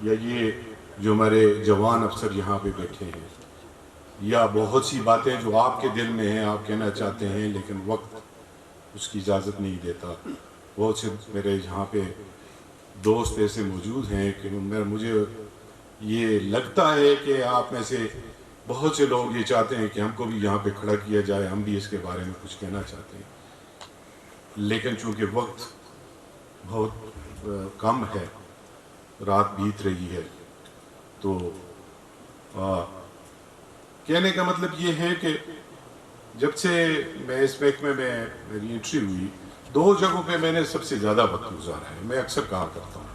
یا یہ جو میرے جوان افسر یہاں پہ بیٹھے ہیں، یا بہت سی باتیں جو آپ کے دل میں ہیں، آپ کہنا چاہتے ہیں لیکن وقت اس کی اجازت نہیں دیتا. بہت سے میرے یہاں پہ دوست ایسے موجود ہیں کہ مجھے یہ لگتا ہے کہ آپ میں سے بہت سے لوگ یہ چاہتے ہیں کہ ہم کو بھی یہاں پہ کھڑا کیا جائے، ہم بھی اس کے بارے میں کچھ کہنا چاہتے ہیں، لیکن چونکہ وقت بہت کم ہے، رات بیت رہی ہے، تو کہنے کا مطلب یہ ہے کہ جب سے میں اس محکمے میں میری انٹری ہوئی، 2 جگہوں پہ میں نے سب سے زیادہ وقت گزارا ہے. میں اکثر کہا کرتا ہوں،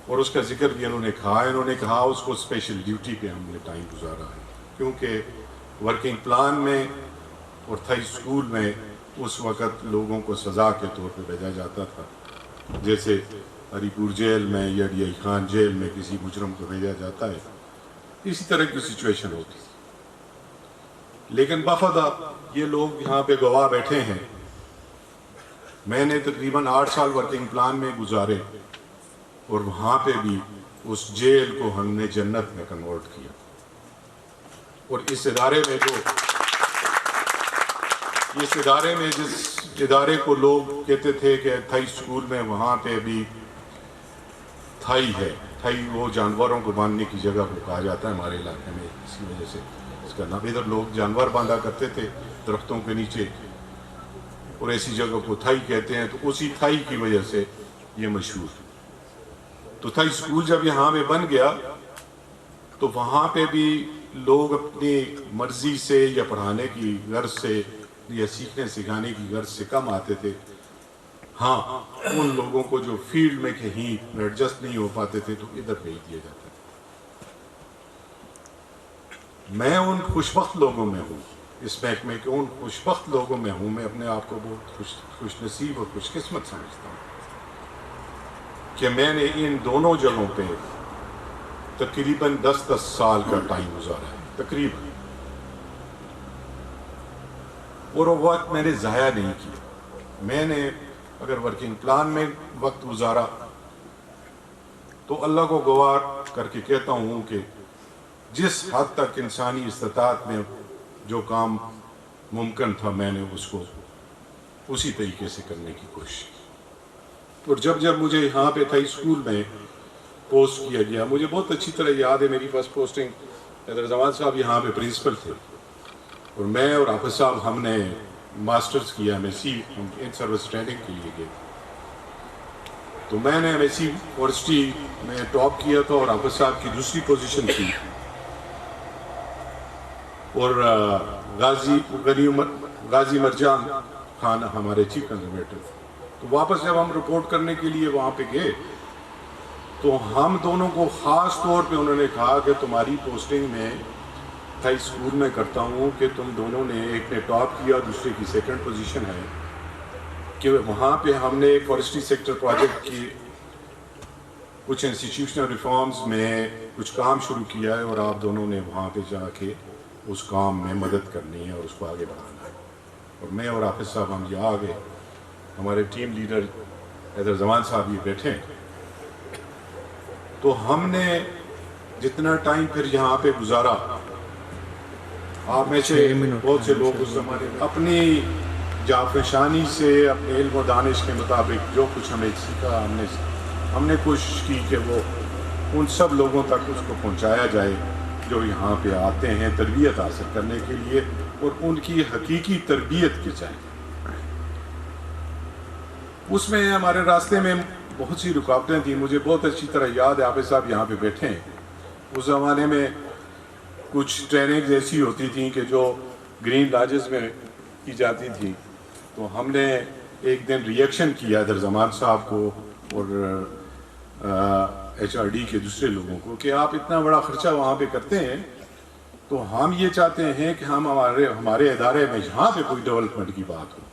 اور اس کا ذکر بھی انہوں نے کہا اس کو اسپیشل ڈیوٹی پہ ہم نے ٹائم گزارا ہے، کیونکہ ورکنگ پلان میں اور تھائی اسکول میں اس وقت لوگوں کو سزا کے طور پہ بھیجا جاتا تھا، جیسے ہری پور جیل میں یا ڈی آئی خان جیل میں کسی مجرم کو بھیجا جاتا ہے، اسی طرح کی سچویشن ہوتی. لیکن باخدا یہ لوگ یہاں پہ گواہ بیٹھے ہیں، میں نے تقریباً 8 سال ورکنگ پلان میں گزارے، اور وہاں پہ بھی اس جیل کو ہم نے جنت میں کنورٹ کیا. اور اس ادارے میں جس ادارے کو لوگ کہتے تھے کہ تھائی اسکول میں، وہاں پہ بھی تھائی ہے. تھائی وہ جانوروں کو باندھنے کی جگہ کو کہا جاتا ہے ہمارے علاقے میں، اسی وجہ سے اس کا نام. ادھر لوگ جانور باندھا کرتے تھے درختوں کے نیچے، اور ایسی جگہ کو تھائی کہتے ہیں. تو اسی تھائی کی وجہ سے یہ مشہور. تو تھائی اسکول جب یہاں پہ بن گیا تو وہاں پہ بھی لوگ اپنی مرضی سے یا پڑھانے کی غرض سے یا سیکھنے سکھانے کی غرض سے کم آتے تھے. ہاں، ان لوگوں کو جو فیلڈ میں کہیں ایڈجسٹ نہیں ہو پاتے تھے تو ادھر بھیج دیا جاتا تھا. میں ان خوشبخت لوگوں میں ہوں، اس محکمے کے ان خوشبخت لوگوں میں ہوں. میں اپنے آپ کو بہت خوش نصیب اور خوش قسمت سمجھتا ہوں کہ میں نے ان دونوں جگہوں پہ تقریباً 10 سال کا ٹائم گزارا ہے تقریباً، اور وہ وقت میں نے ضائع نہیں کیا. میں نے اگر ورکنگ پلان میں وقت گزارا تو اللہ کو گواہ کر کے کہتا ہوں کہ جس حد تک انسانی استطاعت میں جو کام ممکن تھا میں نے اس کو اسی طریقے سے کرنے کی کوشش کی. اور جب مجھے یہاں پہ تھائی اسکول میں پوسٹ کیا گیا، مجھے بہت اچھی طرح یاد ہے میری فرسٹ پوسٹنگ حیدر زمان صاحب یہاں پہ پرنسپل تھے، اور میں اور حافظ صاحب ہم نے ماسٹرز کیا MSc ان سروس ٹریننگ کے لیے گئے. تو میں نے MSc یونیورسٹی میں ٹاپ کیا تھا، اور حافظ صاحب کی دوسری پوزیشن تھی، اور غازی مرجان خان ہمارے چیف کنزرویٹر. تو واپس جب ہم رپورٹ کرنے کے لیے وہاں پہ گئے تو ہم دونوں کو خاص طور پہ انہوں نے کہا کہ تمہاری پوسٹنگ میں تھائی اسکول میں کرتا ہوں کہ تم دونوں نے، ایک نے ٹاپ کیا دوسرے کی سیکنڈ پوزیشن ہے، کہ وہاں پہ ہم نے فارسٹری سیکٹر پروجیکٹ کی کچھ انسٹیٹیوشنل ریفارمز میں کچھ کام شروع کیا ہے، اور آپ دونوں نے وہاں پہ جا کے اس کام میں مدد کرنی ہے اور اس کو آگے بڑھانا ہے. اور میں اور حافظ صاحب ہم یہ آگے، ہمارے ٹیم لیڈر حیدر زمان صاحب یہ بیٹھے ہیں. تو ہم نے جتنا ٹائم پھر یہاں پہ گزارا، آپ میں سے بہت سے لوگ اس زمانے میں اپنی جافشانی سے، اپنے علم و دانش کے مطابق جو کچھ ہمیں سیکھا، ہم نے کوشش کی کہ وہ ان سب لوگوں تک اس کو پہنچایا جائے جو یہاں پہ آتے ہیں تربیت حاصل کرنے کے لیے، اور ان کی حقیقی تربیت کی جائے. اس میں ہمارے راستے میں بہت سی رکاوٹیں تھیں. مجھے بہت اچھی طرح یاد ہے، حافظ صاحب یہاں پہ بیٹھے ہیں، اس زمانے میں کچھ ٹریننگ ایسی ہوتی تھیں کہ جو گرین لاجز میں کی جاتی تھی. تو ہم نے ایک دن ریئیکشن کیا در زمان صاحب کو اور HRD کے دوسرے لوگوں کو کہ آپ اتنا بڑا خرچہ وہاں پہ کرتے ہیں، تو ہم یہ چاہتے ہیں کہ ہم ہمارے ادارے میں یہاں پہ کوئی ڈیولپمنٹ کی بات ہو.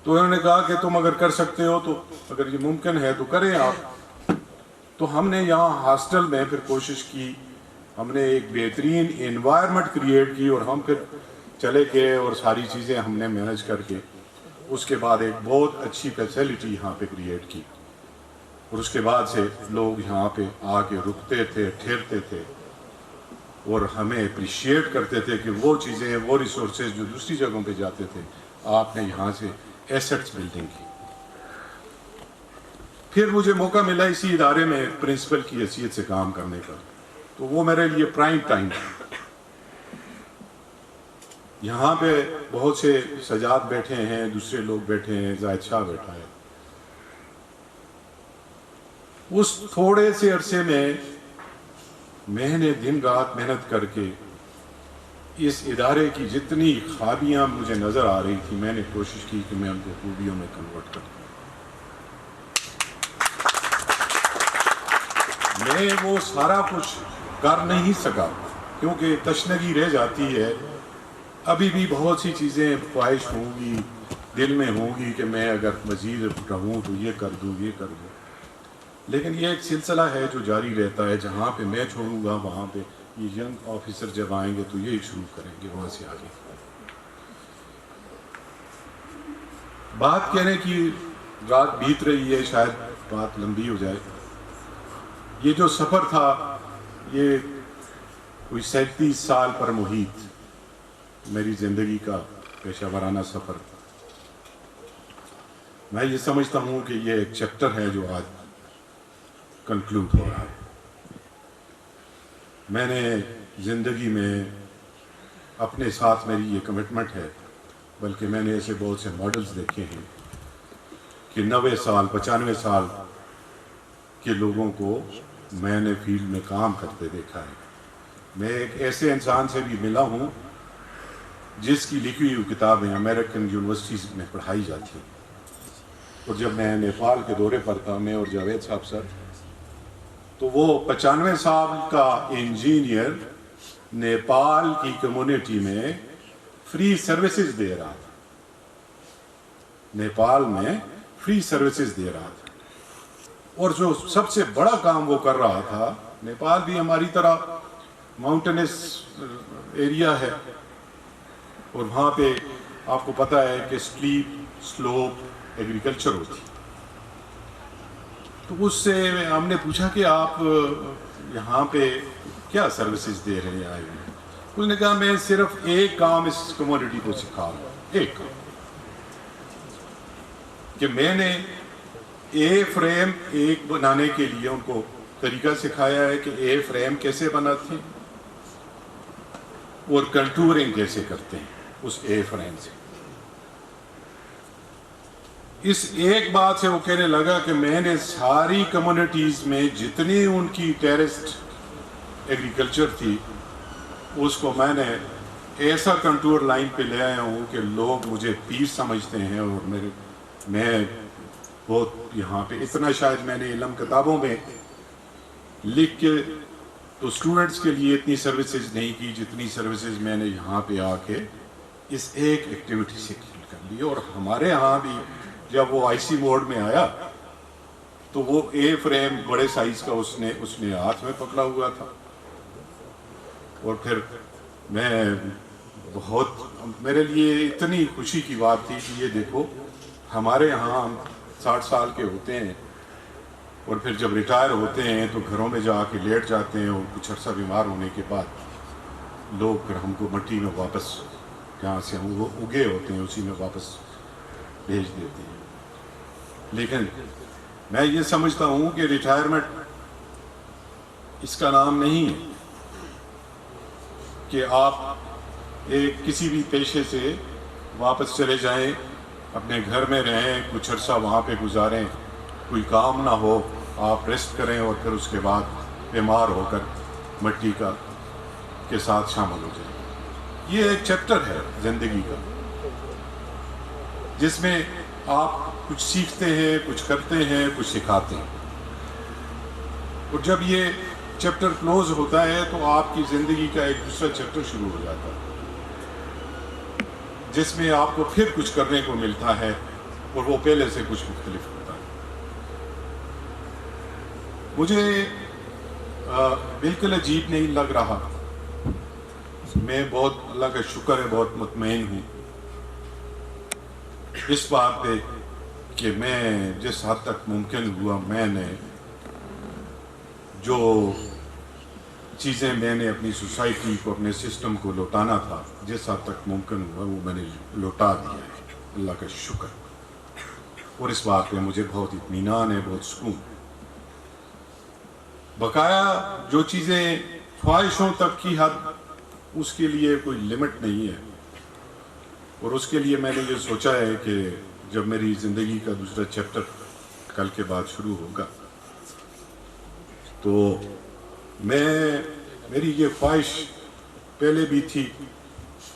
تو انہوں نے کہا کہ تم اگر کر سکتے ہو تو اگر یہ ممکن ہے تو کریں آپ. تو ہم نے یہاں ہاسٹل میں پھر کوشش کی، ہم نے ایک بہترین انوائرمنٹ کریٹ کی، اور ہم پھر چلے گئے اور ساری چیزیں ہم نے مینج کر کے اس کے بعد ایک بہت اچھی فیسلٹی یہاں پہ کریٹ کی. اور اس کے بعد سے لوگ یہاں پہ آ کے رکتے تھے، ٹھہرتے تھے، اور ہمیں اپریشیٹ کرتے تھے کہ وہ چیزیں، وہ ریسورسز جو دوسری جگہوں پہ جاتے تھے، آپ نے یہاں سے ایسٹس بلڈنگ کی. پھر مجھے موقع ملا اسی ادارے میں پرنسپل کی حیثیت سے کام کرنے کا، تو وہ میرے لیے پرائم ٹائم تھا. یہاں پہ بہت سے سجاد بیٹھے ہیں، دوسرے لوگ بیٹھے ہیں، زاہد شاہ بیٹھا ہے. اس تھوڑے سے عرصے میں میں نے دن رات محنت کر کے اس ادارے کی جتنی خابیاں مجھے نظر آ رہی تھی، میں نے کوشش کی کہ میں ان کو خوبیوں میں کنورٹ کر دوں. میں وہ سارا کچھ کر نہیں سکا کیونکہ تشنگی رہ جاتی ہے. ابھی بھی بہت سی چیزیں خواہش ہوں گی، دل میں ہوں گی کہ میں اگر مزید رہوں تو یہ کر دوں، یہ کر دوں. لیکن یہ ایک سلسلہ ہے جو جاری رہتا ہے. جہاں پہ میں چھوڑوں گا وہاں پہ یہ ینگ آفیسر جب آئیں گے تو یہ شروع کریں گے وہاں سے آگے. بات کہنے کی رات بیت رہی ہے، شاید بات لمبی ہو جائے. یہ جو سفر تھا یہ کوئی 37 سال پر محیط میری زندگی کا پیشہ ورانہ سفر. میں یہ سمجھتا ہوں کہ یہ ایک چیپٹر ہے جو آج کنکلوڈ ہو رہا ہے. میں نے زندگی میں اپنے ساتھ میری یہ کمٹمنٹ ہے، بلکہ میں نے ایسے بہت سے ماڈلز دیکھے ہیں کہ 90 سال 95 سال کے لوگوں کو میں نے فیلڈ میں کام کرتے دیکھا ہے. میں ایک ایسے انسان سے بھی ملا ہوں جس کی لکھی ہوئی کتابیں امریکن یونیورسٹیز میں پڑھائی جاتی ہیں. اور جب میں نیپال کے دورے پر تھا، میں اور جاوید صاحب سر، تو وہ 95 سال کا انجینئر نیپال کی کمیونٹی میں فری سروسز دے رہا تھا. نیپال میں فری سروسز دے رہا تھا. اور جو سب سے بڑا کام وہ کر رہا تھا، نیپال بھی ہماری طرح ماؤنٹینس ایریا ہے، اور وہاں پہ آپ کو پتہ ہے کہ سلیپ سلوپ ایگریکلچر ہوتی. تو اس سے ہم نے پوچھا کہ آپ یہاں پہ کیا سروسز دے رہے ہیں آئے ہوئے. اس نے کہا میں صرف ایک کام اس کمیونٹی کو سکھا رہا ہوں، ایک کام، کہ میں نے اے فریم ایک بنانے کے لیے ان کو طریقہ سکھایا ہے کہ اے فریم کیسے بناتے ہیں اور کنٹورنگ کیسے کرتے ہیں اس اے فریم سے. اس ایک بات سے وہ کہنے لگا کہ میں نے ساری کمیونٹیز میں جتنی ان کی ٹیرسٹ ایگریکلچر تھی اس کو میں نے ایسا کنٹور لائن پہ لے آیا ہوں کہ لوگ مجھے پیر سمجھتے ہیں. اور میں بہت یہاں پہ اتنا شاید میں نے علم کتابوں میں لکھ کے تو اسٹوڈنٹس کے لیے اتنی سروسز نہیں کی جتنی سروسز میں نے یہاں پہ آ کے اس ایک ایکٹیویٹی سے کر لی. اور ہمارے ہاں بھی جب وہ آئی سی موڈ میں آیا تو وہ اے فریم بڑے سائز کا اس نے ہاتھ میں پکڑا ہوا تھا. اور پھر میں بہت میرے لیے اتنی خوشی کی بات تھی کہ یہ دیکھو ہمارے ہاں ہم 60 سال کے ہوتے ہیں اور پھر جب ریٹائر ہوتے ہیں تو گھروں میں جا کے لیٹ جاتے ہیں اور کچھ عرصہ بیمار ہونے کے بعد لوگ پھر ہم کو مٹی میں واپس جہاں سے ہم وہ اگے ہوتے ہیں اسی میں واپس بھیج دیتے ہیں. لیکن میں یہ سمجھتا ہوں کہ ریٹائرمنٹ اس کا نام نہیں ہے کہ آپ ایک کسی بھی پیشے سے واپس چلے جائیں اپنے گھر میں رہیں، کچھ عرصہ وہاں پہ گزاریں، کوئی کام نہ ہو، آپ ریسٹ کریں اور پھر اس کے بعد بیمار ہو کر مٹی کے ساتھ شامل ہو جائیں۔ یہ ایک چیپٹر ہے زندگی کا جس میں آپ کچھ سیکھتے ہیں، کچھ کرتے ہیں، کچھ سکھاتے ہیں، اور جب یہ چیپٹر کلوز ہوتا ہے تو آپ کی زندگی کا ایک دوسرا چیپٹر شروع ہو جاتا ہے جس میں آپ کو پھر کچھ کرنے کو ملتا ہے اور وہ پہلے سے کچھ مختلف ہوتا ہے۔ مجھے بالکل عجیب نہیں لگ رہا، میں بہت اللہ کا شکر ہے بہت مطمئن ہوں اس بات پہ کہ میں جس حد تک ممکن ہوا میں نے جو چیزیں میں نے اپنی سوسائٹی کو، اپنے سسٹم کو لوٹانا تھا، جس حد تک ممکن ہوا وہ میں نے لوٹا دیا ہے، اللہ کا شکر۔ اور اس بات پہ مجھے بہت اطمینان ہے، بہت سکون۔ بقایا جو چیزیں خواہشوں تک کی حد، اس کے لیے کوئی لمٹ نہیں ہے، اور اس کے لیے میں نے یہ سوچا ہے کہ جب میری زندگی کا دوسرا چیپٹر کل کے بعد شروع ہوگا تو میری یہ خواہش پہلے بھی تھی،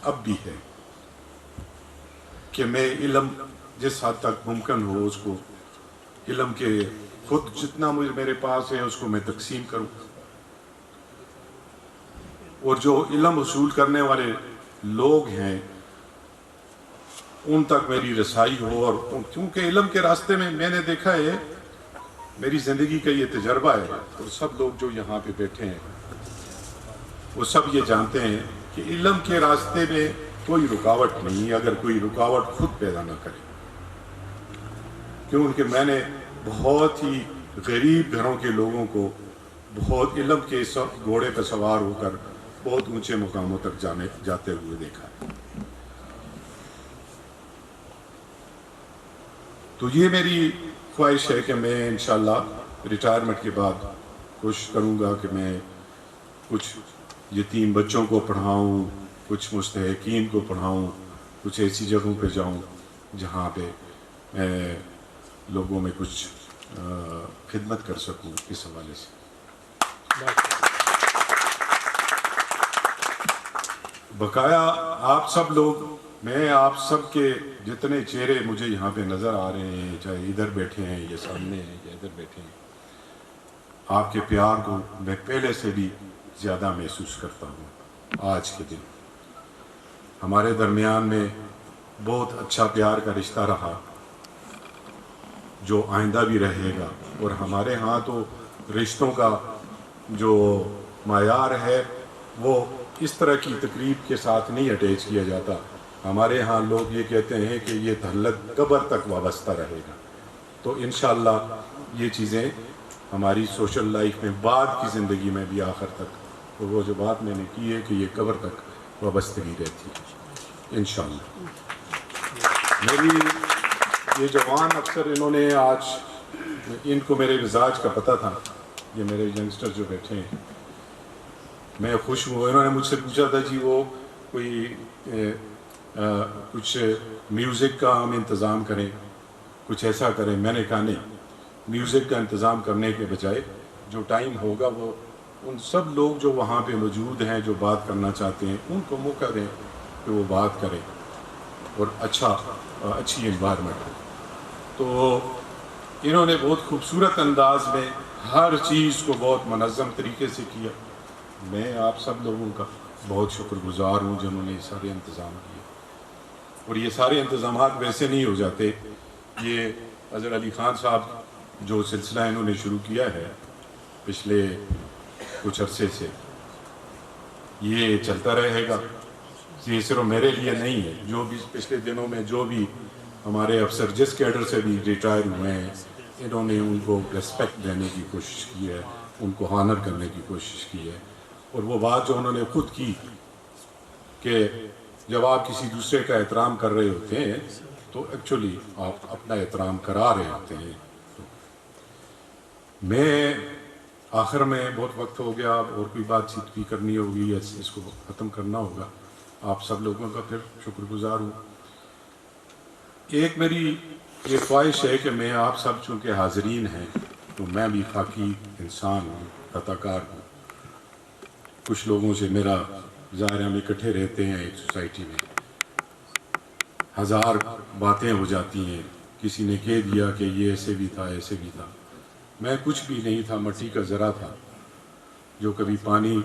اب بھی ہے کہ میں علم جس حد تک ممکن ہو اس کو، علم کے خود جتنا میرے پاس ہے اس کو میں تقسیم کروں، اور جو علم حصول کرنے والے لوگ ہیں ان تک میری رسائی ہو۔ اور کیونکہ علم کے راستے میں میں نے دیکھا ہے، میری زندگی کا یہ تجربہ ہے، اور سب لوگ جو یہاں پہ بیٹھے ہیں وہ سب یہ جانتے ہیں کہ علم کے راستے میں کوئی رکاوٹ نہیں، اگر کوئی رکاوٹ خود پیدا نہ کرے۔ کیونکہ میں نے بہت ہی غریب گھروں کے لوگوں کو بہت علم کے گھوڑے پر سوار ہو کر بہت اونچے مقاموں تک جاتے ہوئے دیکھا ہے۔ تو یہ میری خواہش ہے کہ میں انشاءاللہ ریٹائرمنٹ کے بعد کوشش کروں گا کہ میں کچھ یتیم بچوں کو پڑھاؤں، کچھ مستحقین کو پڑھاؤں، کچھ ایسی جگہوں پہ جاؤں جہاں پہ میں لوگوں میں کچھ خدمت کر سکوں اس حوالے سے۔ بقایا آپ سب لوگ، میں آپ سب کے جتنے چہرے مجھے یہاں پہ نظر آ رہے ہیں، چاہے ادھر بیٹھے ہیں یا سامنے ہیں یا ادھر بیٹھے ہیں، آپ کے پیار کو میں پہلے سے بھی زیادہ محسوس کرتا ہوں۔ آج کے دن ہمارے درمیان میں بہت اچھا پیار کا رشتہ رہا جو آئندہ بھی رہے گا، اور ہمارے ہاں تو رشتوں کا جو معیار ہے وہ اس طرح کی تقریب کے ساتھ نہیں اٹیچ کیا جاتا۔ ہمارے ہاں لوگ یہ کہتے ہیں کہ یہ تعلق قبر تک وابستہ رہے گا۔ تو انشاءاللہ یہ چیزیں ہماری سوشل لائف میں بعد کی زندگی میں بھی آخر تک، اور وہ جو بات میں نے کی ہے کہ یہ قبر تک وابستگی رہتی ہے انشاءاللہ۔ میری یہ جوان اکثر انہوں نے آج، ان کو میرے مزاج کا پتہ تھا، یہ میرے ینگسٹر جو بیٹھے ہیں، میں خوش ہوں۔ انہوں نے مجھ سے پوچھا تھا جی وہ کوئی کچھ میوزک کا ہم انتظام کریں، کچھ ایسا کریں۔ میں نے کہا نہیں، میوزک کا انتظام کرنے کے بجائے جو ٹائم ہوگا وہ ان سب لوگ جو وہاں پہ موجود ہیں جو بات کرنا چاہتے ہیں ان کو موقع دیں کہ وہ بات کریں، اور اچھی انوائرمنٹ ہو۔ تو انہوں نے بہت خوبصورت انداز میں ہر چیز کو بہت منظم طریقے سے کیا۔ میں آپ سب لوگوں کا بہت شکر گزار ہوں جنہوں نے یہ سارے انتظام کیے، اور یہ سارے انتظامات ویسے نہیں ہو جاتے۔ یہ اظہر علی خان صاحب جو سلسلہ انہوں نے شروع کیا ہے پچھلے کچھ عرصے سے، یہ چلتا رہے گا۔ یہ صرف میرے لیے نہیں ہے، جو بھی پچھلے دنوں میں جو بھی ہمارے افسر جس کیڈر سے بھی ریٹائر ہوئے ہیں، انہوں نے ان کو ریسپیکٹ دینے کی کوشش کی ہے، ان کو ہانر کرنے کی کوشش کی ہے۔ اور وہ بات جو انہوں نے خود کی کہ جب آپ کسی دوسرے کا احترام کر رہے ہوتے ہیں تو ایکچولی آپ اپنا احترام کرا رہے ہوتے ہیں۔ میں آخر میں بہت وقت ہو گیا، اور کوئی بات چیت بھی کرنی ہوگی، اس کو ختم کرنا ہوگا۔ آپ سب لوگوں کا پھر شکر گزار ہوں۔ ایک میری یہ خواہش ہے کہ میں آپ سب چونکہ حاضرین ہیں تو میں بھی خاکی انسان ہوں، خطا کار ہوں. کچھ لوگوں سے میرا ظاہر ہم اکٹھے رہتے ہیں ایک سوسائٹی میں، ہزار باتیں ہو جاتی ہیں. کسی نے کہہ دیا کہ یہ ایسے بھی تھا ایسے بھی تھا. میں کچھ بھی نہیں تھا، مٹی کا ذرہ تھا جو کبھی پانی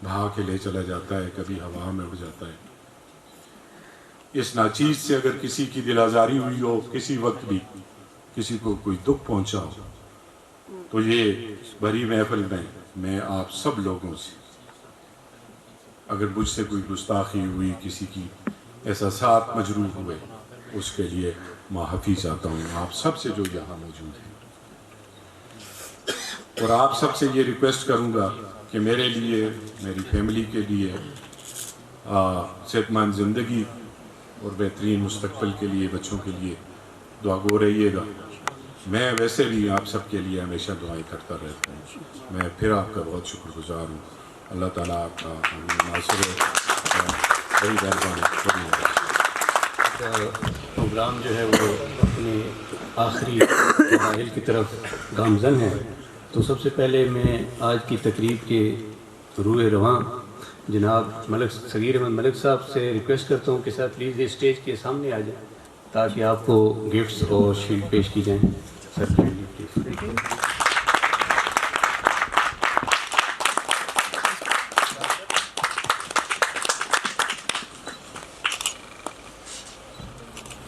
بہا کے لے چلا جاتا ہے، کبھی ہوا میں اڑ جاتا ہے. اس ناچیز سے اگر کسی کی دل آزاری ہوئی ہو، کسی وقت بھی کسی کو کوئی دکھ پہنچا ہو، تو یہ بھری محفل میں آپ سب لوگوں سے اگر مجھ سے کوئی گستاخی ہوئی، کسی کی احساسات مجروح ہوئے، اس کے لیے معافی چاہتا ہوں آپ سب سے جو یہاں موجود ہیں. اور آپ سب سے یہ ریکویسٹ کروں گا کہ میرے لیے، میری فیملی کے لیے صحت مند زندگی اور بہترین مستقبل کے لیے، بچوں کے لیے دعا گو رہیے گا. میں ویسے بھی آپ سب کے لیے ہمیشہ دعائیں کرتا رہتا ہوں. میں پھر آپ کا بہت شکر گزار ہوں. اللہ تعالیٰ آپ کا ناصر بڑی مہربانی. پروگرام جو ہے وہ اپنے آخری مراحل کی طرف گامزن ہے. تو سب سے پہلے میں آج کی تقریب کے روح رواں جناب صغیر احمد ملک صاحب سے ریکویسٹ کرتا ہوں کہ صاحب پلیز یہ اسٹیج کے سامنے آ جائیں تاکہ آپ کو گفٹس اور شیلڈ پیش کی جائیں. Sir please.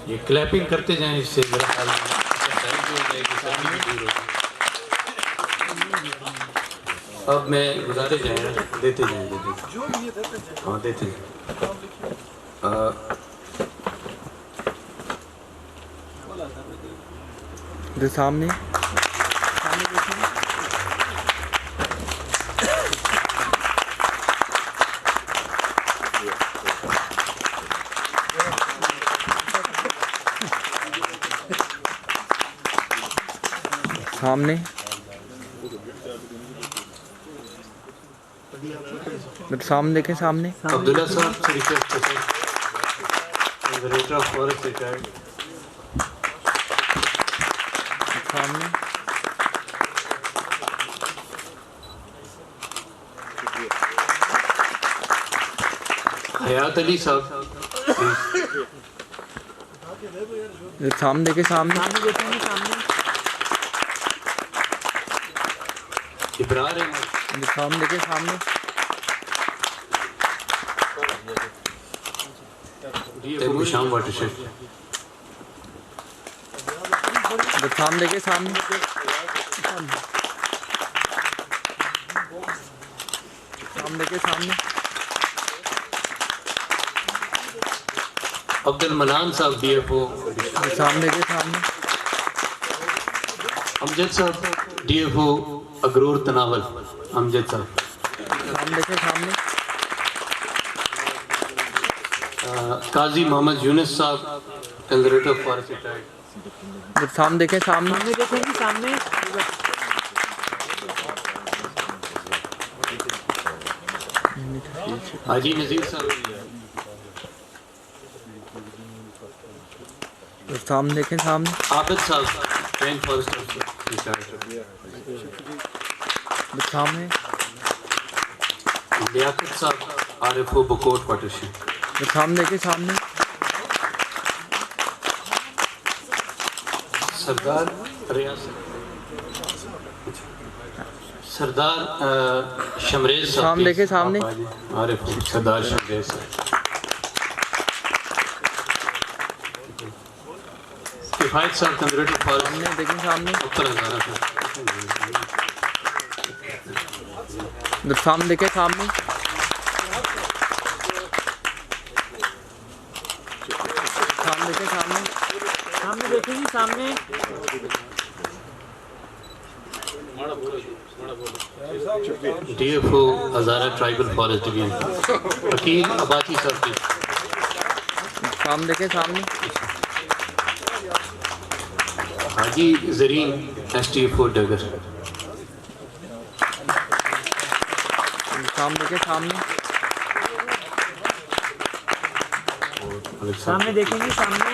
یہ کلیپنگ کرتے جائیں، اس سے میرا خیال ہے. اب میں گزارے جائیں، دیتے جائیں. ہاں دیتے جائیں. سامنے سامنے سامنے دیکھیں. سامنے عبداللہ صاحب سے ریکویسٹ کرتے ہیں. ریٹر آف فارسٹ ریٹائرڈ. سامنے حیات علی صاحب. سامنے دیکھیں. سامنے ابرار احمد. سامنے دیکھیں. سامنے تیمور شام واٹر شیڈ. سامنے دیکھیں. سامنے سامنے دیکھیں. سامنے عبد المنان صاحب ڈی ایف او. سامنے دیکھیں. سامنے امجد صاحب ڈی ایف او اگرور تناول. امجد صاحب. سامنے دیکھیں. سامنے قاضی محمد یونس صاحب کنزرویٹر آف فارسٹ ریٹائرڈ. سامنے دیکھیں. سامنے حاجی نذیر صاحب. سامنے دیکھیں. سامنے عابد صاحب رینج فارسٹ ریٹائرڈ. سامنے لیاقت صاحب R F O Bakot watershed. سامنے دیکھیں. سامنے سردار ریاست سردار شمریز صاحب. سامنے دیکھیں. سامنے آر ایف او سردار شمریز صاحب. کفایت صاحب کنزرویٹر فارسٹ. سامنے دیکھیں. سامنے اوپر ہزارہ صاحب. سامنے دیکھیں. سامنے سامنے دیکھیں. سامنے سامنے دیکھیں. جی سامنے D F O Hazara tribal forest division Wakeel Abbasi Sahib کی. سامنے دیکھیں. سامنے Haji Zareen S T F O Daggar. سامنے دیکھیں. سامنے سامنے دیکھیں. جی سامنے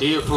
DFO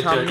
HRD